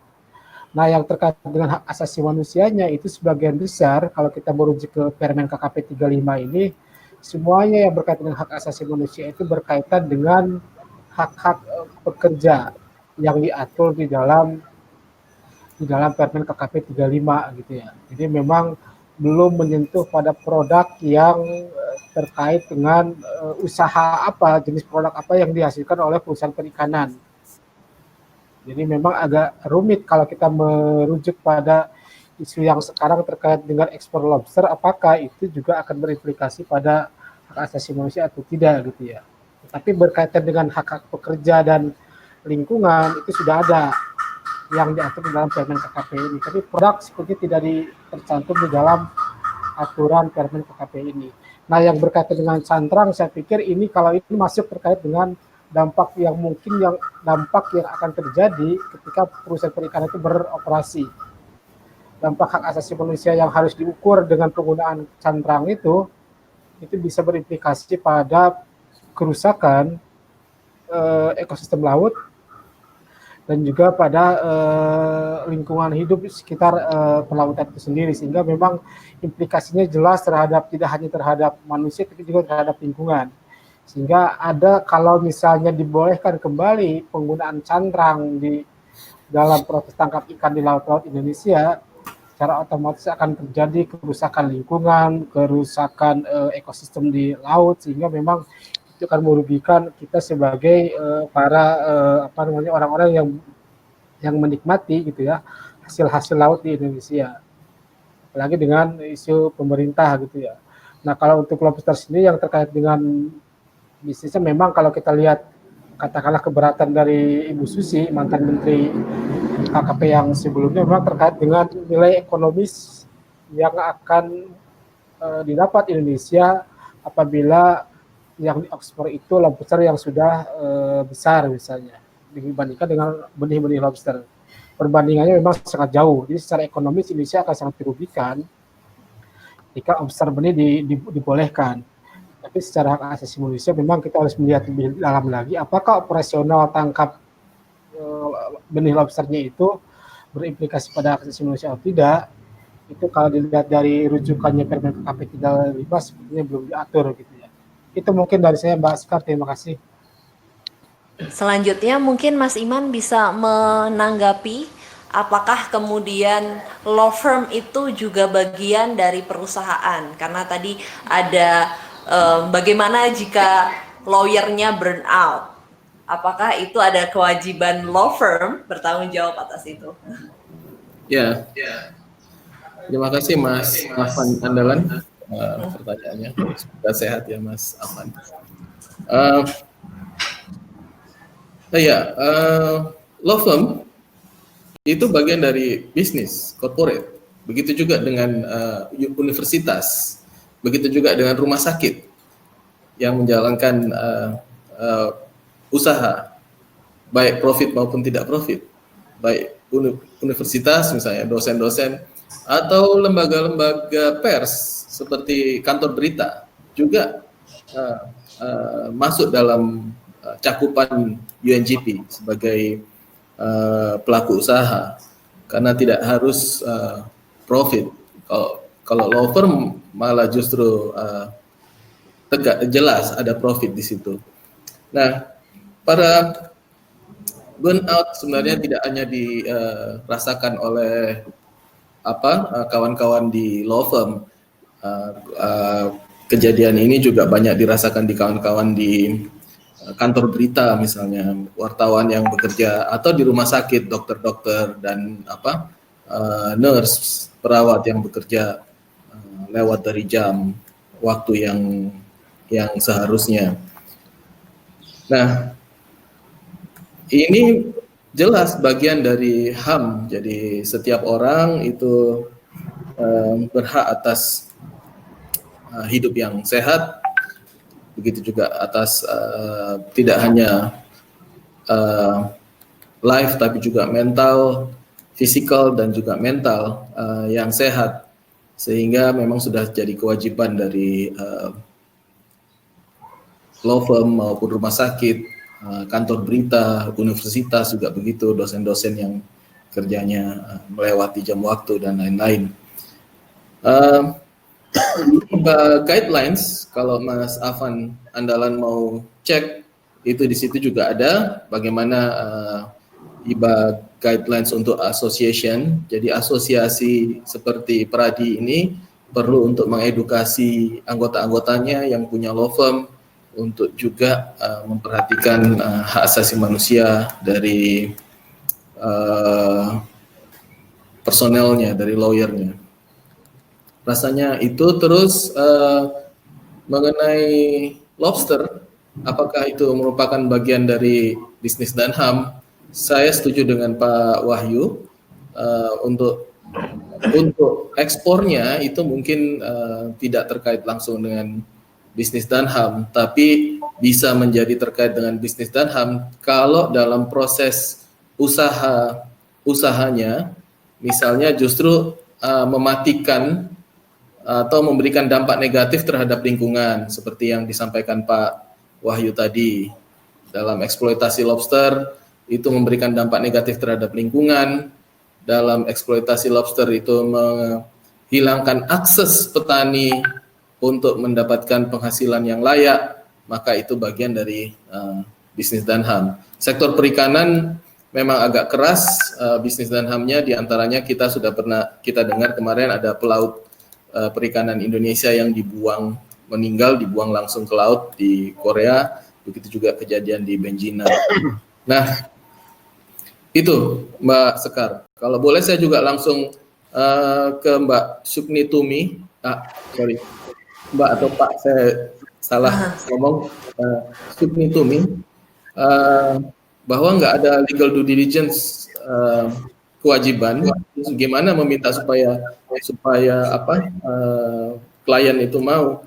Nah, yang terkait dengan hak asasi manusianya itu sebagian besar, kalau kita merujuk ke Permen KKP 35 ini, semuanya yang berkaitan dengan hak asasi manusia itu berkaitan dengan hak-hak pekerja yang diatur di dalam Permen KKP 35 gitu ya. Jadi memang belum menyentuh pada produk yang terkait dengan usaha apa, jenis produk apa yang dihasilkan oleh perusahaan perikanan. Jadi memang agak rumit kalau kita merujuk pada isu yang sekarang terkait dengan ekspor lobster, apakah itu juga akan berimplikasi pada hak asasi manusia atau tidak gitu ya. Tapi berkaitan dengan hak-hak pekerja dan lingkungan itu sudah ada yang diatur di dalam Permen KKP ini. Tapi produk seperti tidak tercantum di dalam aturan Permen KKP ini. Nah, yang berkaitan dengan cantrang, saya pikir ini kalau ini masuk terkait dengan dampak yang akan terjadi ketika perusahaan perikanan itu beroperasi. Dampak hak asasi manusia yang harus diukur dengan penggunaan cantrang itu bisa berimplikasi pada kerusakan ekosistem laut dan juga pada lingkungan hidup sekitar pelautan itu sendiri, sehingga memang implikasinya jelas terhadap tidak hanya terhadap manusia tapi juga terhadap lingkungan. Sehingga ada kalau misalnya dibolehkan kembali penggunaan cantrang di dalam proses tangkap ikan di laut-laut Indonesia, secara otomatis akan terjadi kerusakan lingkungan, kerusakan ekosistem di laut, sehingga memang itu akan merugikan kita sebagai para orang-orang yang menikmati gitu ya hasil-hasil laut di Indonesia, apalagi dengan isu pemerintah gitu ya. Nah, kalau untuk lobster sendiri yang terkait dengan bisnisnya, memang kalau kita lihat katakanlah keberatan dari Ibu Susi, mantan Menteri KKP yang sebelumnya, memang terkait dengan nilai ekonomis yang akan didapat Indonesia apabila yang diekspor itu lobster yang sudah besar misalnya dibandingkan dengan benih-benih lobster. Perbandingannya memang sangat jauh. Jadi secara ekonomis Indonesia akan sangat dirugikan jika lobster benih dibolehkan. Tapi secara hak asasi manusia memang kita harus melihat lebih dalam lagi apakah operasional tangkap benih lobsternya itu berimplikasi pada hak asasi manusia atau tidak. Itu kalau dilihat dari rujukannya Permen KP 35 sepertinya belum diatur gitu ya. Itu mungkin dari saya, Mbak Sekar, terima kasih. Selanjutnya mungkin Mas Iman bisa menanggapi apakah kemudian law firm itu juga bagian dari perusahaan, karena tadi ada bagaimana jika lawyernya burn out, apakah itu ada kewajiban law firm bertanggung jawab atas itu? Ya, terima kasih Mas Afan Andalan pertanyaannya. Semoga sehat ya Mas Afan. Law firm itu bagian dari bisnis corporate. Begitu juga dengan universitas, begitu juga dengan rumah sakit yang menjalankan usaha, baik profit maupun tidak profit, baik universitas misalnya dosen-dosen atau lembaga-lembaga pers seperti kantor berita juga masuk dalam cakupan UNGP sebagai pelaku usaha, karena tidak harus profit. Kalau law firm malah justru tegak jelas ada profit di situ. Nah, para burnout sebenarnya tidak hanya dirasakan oleh kawan-kawan di law firm. Kejadian ini juga banyak dirasakan di kawan-kawan di kantor berita misalnya, wartawan yang bekerja, atau di rumah sakit, dokter-dokter dan nurse, perawat yang bekerja lewat dari jam waktu yang seharusnya. Nah, ini jelas bagian dari HAM. Jadi setiap orang itu berhak atas hidup yang sehat, begitu juga atas tidak hanya life tapi juga mental, fisikal dan juga mental yang sehat, sehingga memang sudah jadi kewajiban dari law firm maupun rumah sakit, kantor berita, universitas juga begitu, dosen-dosen yang kerjanya melewati jam waktu dan lain-lain. Guidelines, kalau Mas Afan Andalan mau cek, itu di situ juga ada bagaimana IBA guidelines untuk association. Jadi asosiasi seperti Pradi ini perlu untuk mengedukasi anggota-anggotanya yang punya law firm untuk juga memperhatikan hak asasi manusia dari personelnya, dari lawyernya. Rasanya itu. Terus mengenai lobster, apakah itu merupakan bagian dari bisnis dan HAM? Saya setuju dengan Pak Wahyu, untuk ekspornya itu mungkin tidak terkait langsung dengan bisnis dan HAM, tapi bisa menjadi terkait dengan bisnis dan HAM kalau dalam proses usahanya misalnya justru mematikan atau memberikan dampak negatif terhadap lingkungan seperti yang disampaikan Pak Wahyu tadi. dalam eksploitasi lobster itu memberikan dampak negatif terhadap lingkungan, dalam eksploitasi lobster itu menghilangkan akses petani untuk mendapatkan penghasilan yang layak, maka itu bagian dari bisnis dan HAM. Sektor perikanan memang agak keras bisnis dan HAM-nya, diantaranya kita sudah pernah kita dengar kemarin ada pelaut perikanan Indonesia yang meninggal dibuang langsung ke laut di Korea, begitu juga kejadian di Benjina. Nah, itu Mbak Sekar. Kalau boleh saya juga langsung ke Mbak Sukni Tumi. Sorry, Mbak atau Pak, saya salah ngomong. Sukni Tumi, bahwa nggak ada legal due diligence kewajiban. Gimana meminta supaya klien itu mau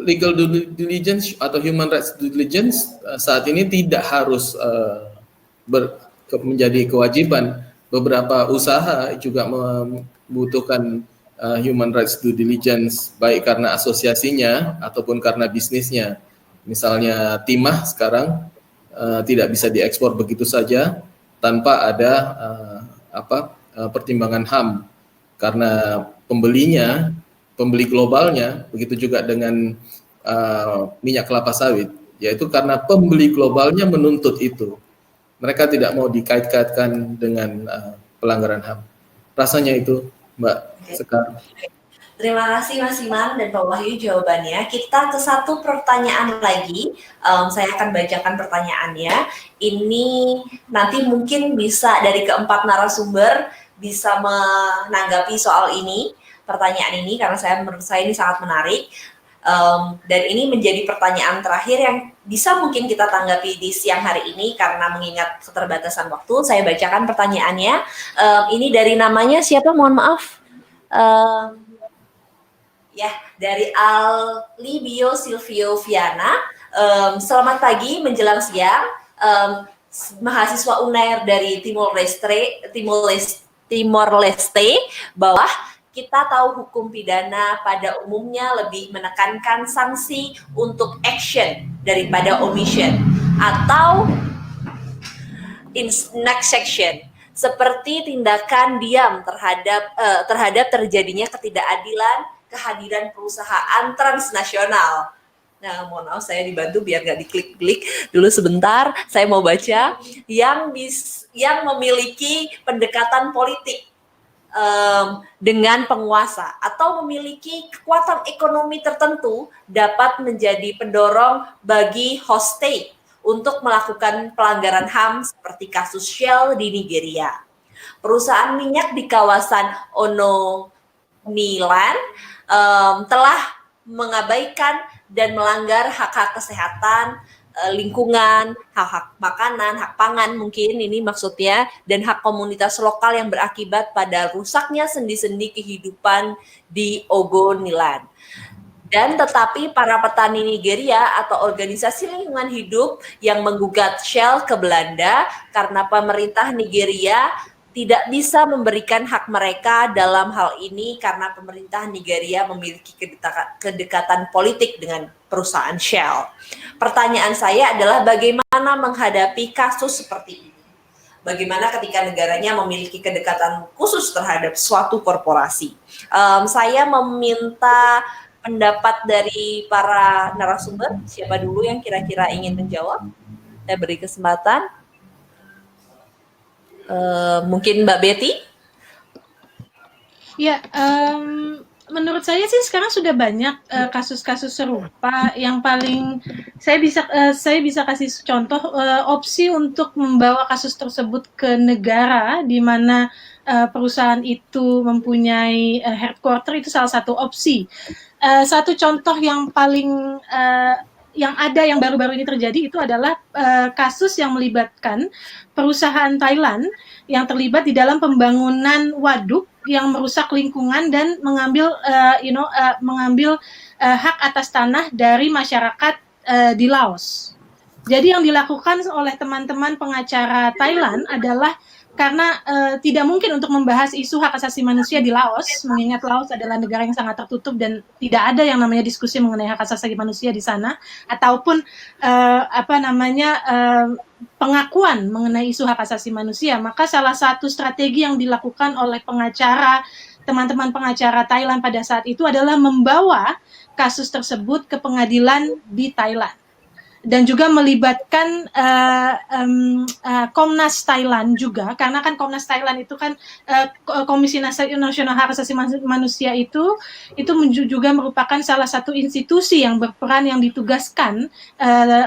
legal due diligence atau human rights due diligence saat ini tidak harus menjadi kewajiban. Beberapa usaha juga membutuhkan human rights due diligence, baik karena asosiasinya ataupun karena bisnisnya. Misalnya timah sekarang tidak bisa diekspor begitu saja tanpa ada pertimbangan HAM, karena pembeli globalnya, begitu juga dengan minyak kelapa sawit, yaitu karena pembeli globalnya menuntut itu. Mereka tidak mau dikait-kaitkan dengan pelanggaran HAM. Rasanya itu, Mbak Sekar. Terima kasih Mas Iman dan Pak Wahyu jawabannya. Kita ke satu pertanyaan lagi. Saya akan bacakan pertanyaannya. Ini nanti mungkin bisa dari keempat narasumber bisa menanggapi soal ini, pertanyaan ini, karena menurut saya ini sangat menarik. Dan ini menjadi pertanyaan terakhir yang bisa mungkin kita tanggapi di siang hari ini karena mengingat keterbatasan waktu. Saya bacakan pertanyaannya. Ini dari namanya siapa? Mohon maaf. Ya, dari Alibio Silvio Viana. Selamat pagi menjelang siang. Mahasiswa UNAIR dari Timor Leste bawah. Kita tahu hukum pidana pada umumnya lebih menekankan sanksi untuk action daripada omission atau inaction, seperti tindakan diam terhadap terjadinya ketidakadilan kehadiran perusahaan transnasional. Nah, mohon maaf saya dibantu biar nggak diklik-klik dulu sebentar. Saya mau baca yang memiliki pendekatan politik dengan penguasa atau memiliki kekuatan ekonomi tertentu dapat menjadi pendorong bagi host state untuk melakukan pelanggaran HAM seperti kasus Shell di Nigeria. Perusahaan minyak di kawasan Ononiland telah mengabaikan dan melanggar hak-hak kesehatan, lingkungan, hak-hak makanan, hak pangan mungkin ini maksudnya, dan hak komunitas lokal yang berakibat pada rusaknya sendi-sendi kehidupan di Ogoniland. Dan tetapi para petani Nigeria atau organisasi lingkungan hidup yang menggugat Shell ke Belanda karena pemerintah Nigeria tidak bisa memberikan hak mereka dalam hal ini karena pemerintah Nigeria memiliki kedekatan politik dengan perusahaan Shell. Pertanyaan saya adalah bagaimana menghadapi kasus seperti ini? Bagaimana ketika negaranya memiliki kedekatan khusus terhadap suatu korporasi? Saya meminta pendapat dari para narasumber. Siapa dulu yang kira-kira ingin menjawab? Saya beri kesempatan. Mungkin Mbak Betty? Ya, menurut saya sih sekarang sudah banyak kasus-kasus serupa. Yang paling saya bisa kasih contoh opsi untuk membawa kasus tersebut ke negara di mana perusahaan itu mempunyai headquarter, itu salah satu opsi. Satu contoh yang paling yang baru-baru ini terjadi itu adalah kasus yang melibatkan perusahaan Thailand yang terlibat di dalam pembangunan waduk yang merusak lingkungan dan mengambil hak atas tanah dari masyarakat di Laos. Jadi yang dilakukan oleh teman-teman pengacara Thailand adalah karena tidak mungkin untuk membahas isu hak asasi manusia di Laos, mengingat Laos adalah negara yang sangat tertutup dan tidak ada yang namanya diskusi mengenai hak asasi manusia di sana, ataupun pengakuan mengenai isu hak asasi manusia. Maka salah satu strategi yang dilakukan oleh teman-teman pengacara Thailand pada saat itu adalah membawa kasus tersebut ke pengadilan di Thailand. Dan juga melibatkan Komnas Thailand juga, karena kan Komnas Thailand itu kan Komisi Nasional Hak Asasi Manusia itu juga merupakan salah satu institusi yang berperan, yang ditugaskan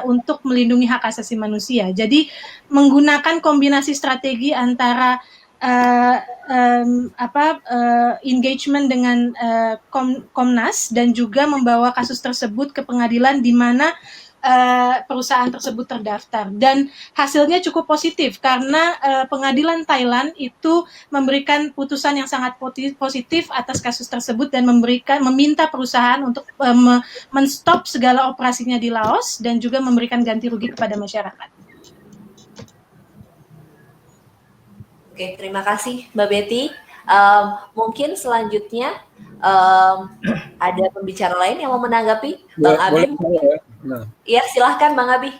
untuk melindungi hak asasi manusia. Jadi menggunakan kombinasi strategi antara engagement dengan Komnas dan juga membawa kasus tersebut ke pengadilan di mana perusahaan tersebut terdaftar, dan hasilnya cukup positif karena pengadilan Thailand itu memberikan putusan yang sangat positif atas kasus tersebut dan meminta perusahaan untuk menstop segala operasinya di Laos dan juga memberikan ganti rugi kepada masyarakat. Oke, terima kasih Mbak Betty. Mungkin selanjutnya ada pembicara lain yang mau menanggapi, Bang Abi? Iya, silahkan Bang Abi.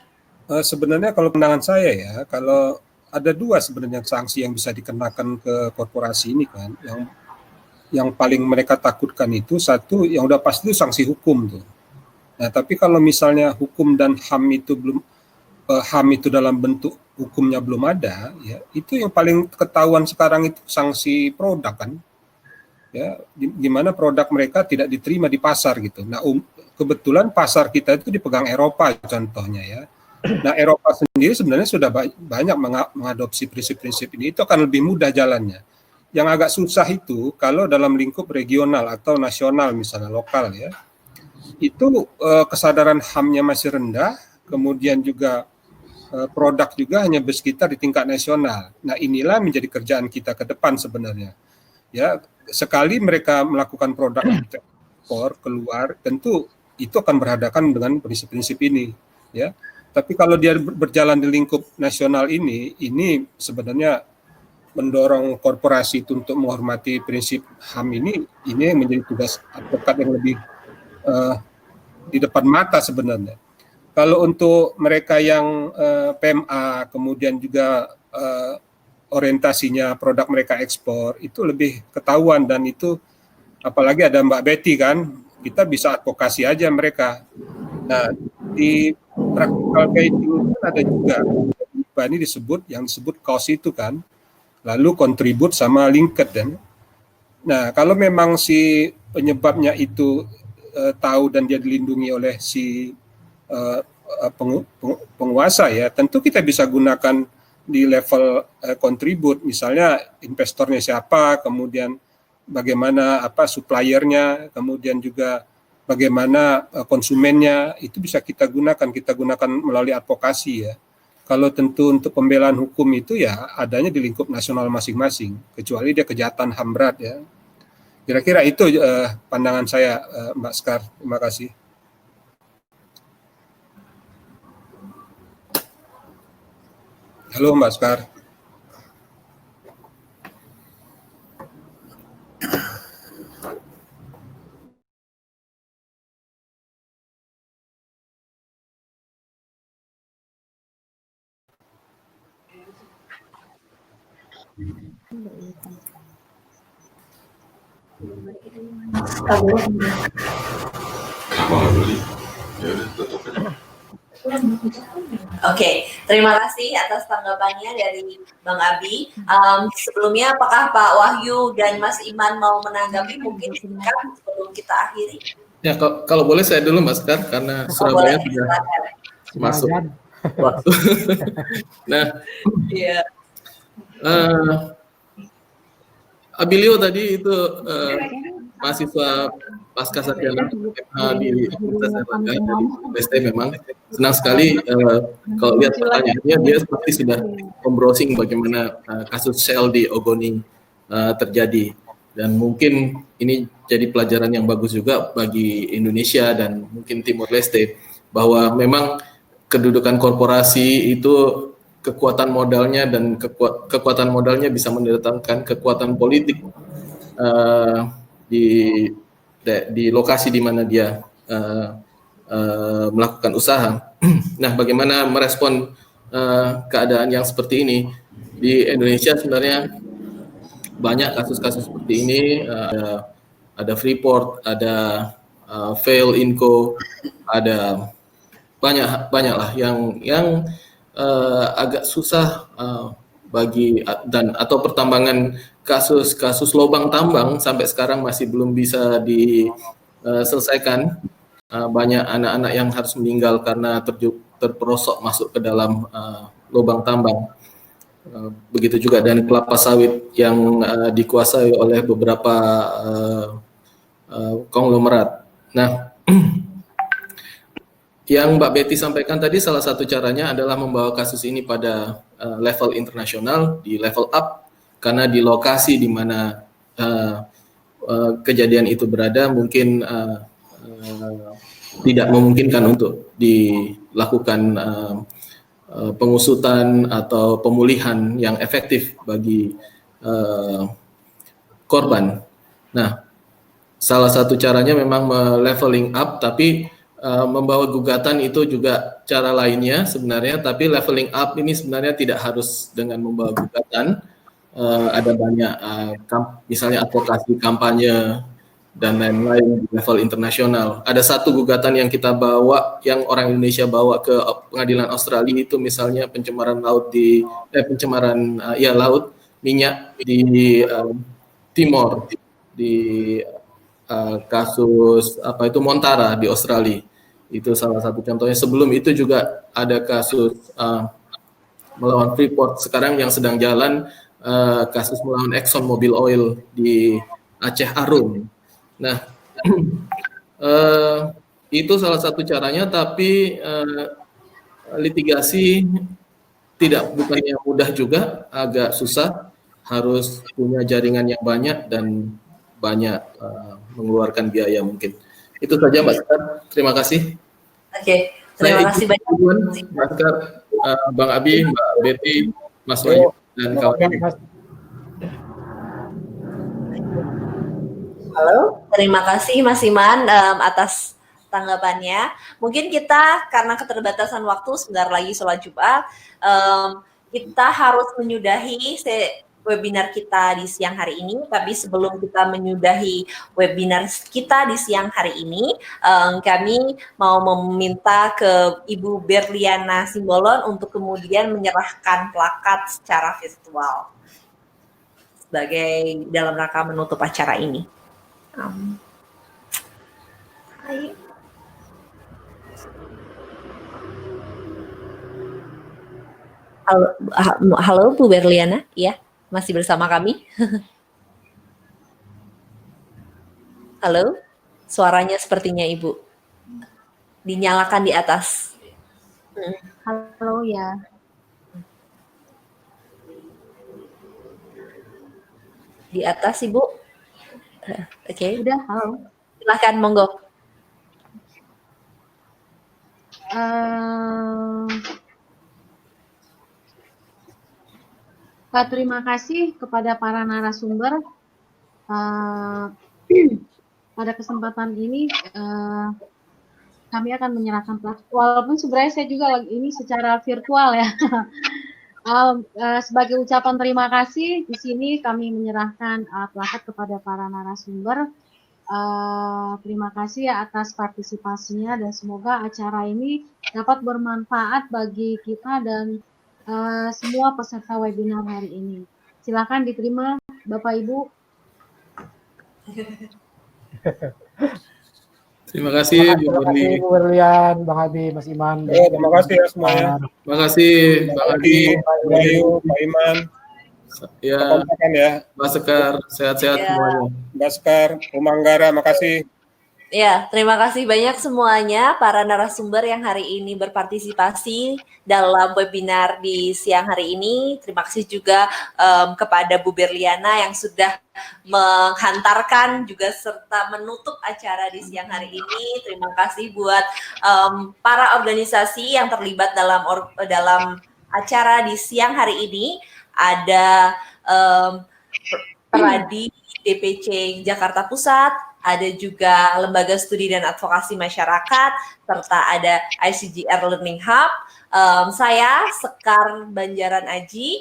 Sebenarnya kalau pandangan saya ya, kalau ada dua sebenarnya sanksi yang bisa dikenakan ke korporasi ini kan, yang paling mereka takutkan itu satu yang udah pasti itu sanksi hukum tuh. Nah, tapi kalau misalnya hukum dan HAM itu dalam bentuk hukumnya belum ada, ya itu yang paling ketahuan sekarang itu sanksi produk kan, ya di mana produk mereka tidak diterima di pasar gitu. Nah, kebetulan pasar kita itu dipegang Eropa contohnya ya. Nah, Eropa sendiri sebenarnya sudah banyak mengadopsi prinsip-prinsip ini, itu akan lebih mudah jalannya. Yang agak susah itu kalau dalam lingkup regional atau nasional misalnya lokal ya, itu kesadaran HAM-nya masih rendah, kemudian juga produk juga hanya bersekitar di tingkat nasional. Nah, inilah menjadi kerjaan kita ke depan sebenarnya. Ya, sekali mereka melakukan produk ekspor keluar, tentu itu akan berhadapan dengan prinsip-prinsip ini, ya. Tapi kalau dia berjalan di lingkup nasional ini sebenarnya mendorong korporasi itu untuk menghormati prinsip HAM ini yang menjadi tugas advokat yang lebih di depan mata sebenarnya. Kalau untuk mereka yang PMA, kemudian juga orientasinya produk mereka ekspor, itu lebih ketahuan, dan itu apalagi ada Mbak Betty kan, kita bisa advokasi aja mereka. Nah, di practical guiding ada juga ini yang disebut cost itu kan, lalu contribute sama linked dan. Nah, kalau memang si penyebabnya itu tahu dan dia dilindungi oleh si penguasa ya, tentu kita bisa gunakan di level contribute, misalnya investornya siapa, kemudian bagaimana suppliernya, kemudian juga bagaimana konsumennya, itu bisa kita gunakan melalui advokasi ya. Kalau tentu untuk pembelaan hukum itu ya adanya di lingkup nasional masing-masing, kecuali dia kejahatan HAM berat ya. Kira-kira itu pandangan saya, Mbak Skar. Terima kasih. Halo Mbak Skar. Oke, terima kasih atas tanggapannya dari Bang Abi. Sebelumnya apakah Pak Wahyu dan Mas Iman mau menanggapi mungkin sebelum kita akhiri? Ya, kalau boleh saya dulu Mas Skar, karena Surabaya sudah masuk. Nah, yeah. Abilio tadi itu mahasiswa pasca sarjana di Universitas Erlangga dari UST, memang senang sekali kalau lihat pertanyaannya, dia seperti sudah membrowsing bagaimana kasus Shell di Ogoni terjadi, dan mungkin ini jadi pelajaran yang bagus juga bagi Indonesia dan mungkin Timor Leste, bahwa memang kedudukan korporasi itu kekuatan modalnya dan kekuatan modalnya bisa mendatangkan kekuatan politik di lokasi di mana dia melakukan usaha. Nah, bagaimana merespon keadaan yang seperti ini? Di Indonesia sebenarnya banyak kasus-kasus seperti ini. Ada Freeport, ada Fail Inco, ada banyak lah yang agak susah bagi atau pertambangan kasus lubang tambang sampai sekarang masih belum bisa diselesaikan. Banyak anak-anak yang harus meninggal karena terperosok masuk ke dalam lubang tambang. Begitu juga dan kelapa sawit yang dikuasai oleh beberapa konglomerat. Nah, yang Mbak Betty sampaikan tadi salah satu caranya adalah membawa kasus ini pada level internasional, di level up, karena di lokasi di mana kejadian itu berada mungkin tidak memungkinkan untuk dilakukan pengusutan atau pemulihan yang efektif bagi korban. Nah, salah satu caranya memang leveling up, tapi membawa gugatan itu juga cara lainnya sebenarnya, tapi leveling up ini sebenarnya tidak harus dengan membawa gugatan. Ada banyak misalnya advokasi kampanye dan lain-lain di level internasional. Ada satu gugatan yang kita bawa, yang orang Indonesia bawa ke pengadilan Australia itu misalnya pencemaran laut laut minyak di Timor, di kasus Montara di Australia. Itu salah satu contohnya. Sebelum itu juga ada kasus melawan Freeport sekarang yang sedang jalan, kasus melawan Exxon Mobil Oil di Aceh Arum. Nah, itu salah satu caranya, tapi litigasi bukannya mudah juga, agak susah, harus punya jaringan yang banyak dan banyak mengeluarkan biaya mungkin. Itu saja Mbak Sekar, terima kasih. Oke, terima kasih banyak. Mbak Sekar, Bang Abi, Mbak Betty, Mas Wahyu, dan kawan-kawan. Halo, terima kasih Mas Iman atas tanggapannya. Mungkin kita karena keterbatasan waktu sebentar lagi sholat Jumat, kita harus menyudahi webinar kita di siang hari ini. Tapi sebelum kita menyudahi webinar kita di siang hari ini, kami mau meminta ke Ibu Berliana Simbolon untuk kemudian menyerahkan plakat secara virtual sebagai dalam rangka menutup acara ini. Halo Bu Berliana, ya, masih bersama kami. Halo, suaranya sepertinya Ibu dinyalakan di atas. Halo ya. Di atas Ibu. Oke. Udah, halo. Silakan, monggo. Terima kasih kepada para narasumber. Pada kesempatan ini kami akan menyerahkan plakat. Walaupun sebenarnya saya juga ini secara virtual ya. Sebagai ucapan terima kasih, di sini kami menyerahkan plakat kepada para narasumber. Terima kasih atas partisipasinya dan semoga acara ini dapat bermanfaat bagi kita dan semua peserta webinar hari ini. Silakan diterima Bapak Ibu. Terima kasih Bu Berlian, Bang Abi, Mas Iman. Terima kasih ya semuanya. Terima kasih Bang Abi, Pak Iman. Ya, Ya. Mbak Sekar, sehat-sehat semuanya. Mbak Sekar, Umanggara, makasih. Ya, terima kasih banyak semuanya para narasumber yang hari ini berpartisipasi dalam webinar di siang hari ini. Terima kasih juga kepada Bu Berliana yang sudah menghantarkan juga serta menutup acara di siang hari ini. Terima kasih buat para organisasi yang terlibat dalam acara di siang hari ini ada Peradi DPC Jakarta Pusat, ada juga Lembaga Studi dan Advokasi Masyarakat, serta ada ICGR Learning Hub. Saya Sekar Banjaran Aji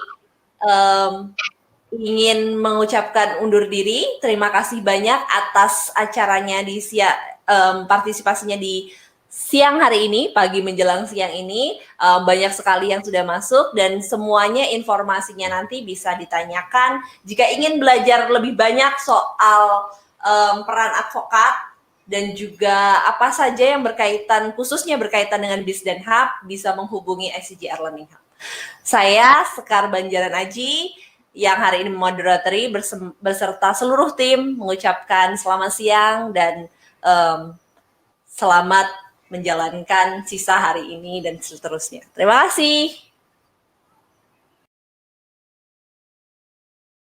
ingin mengucapkan undur diri. Terima kasih banyak atas acaranya di partisipasinya di siang hari ini, pagi menjelang siang ini. Banyak sekali yang sudah masuk dan semuanya informasinya nanti bisa ditanyakan. Jika ingin belajar lebih banyak soal peran advokat dan juga apa saja yang berkaitan, khususnya berkaitan dengan BIS dan Hub, bisa menghubungi ICGR Learning Hub. Saya Sekar Banjaran Aji yang hari ini moderatori beserta seluruh tim mengucapkan selamat siang dan selamat menjalankan sisa hari ini dan seterusnya. Terima kasih.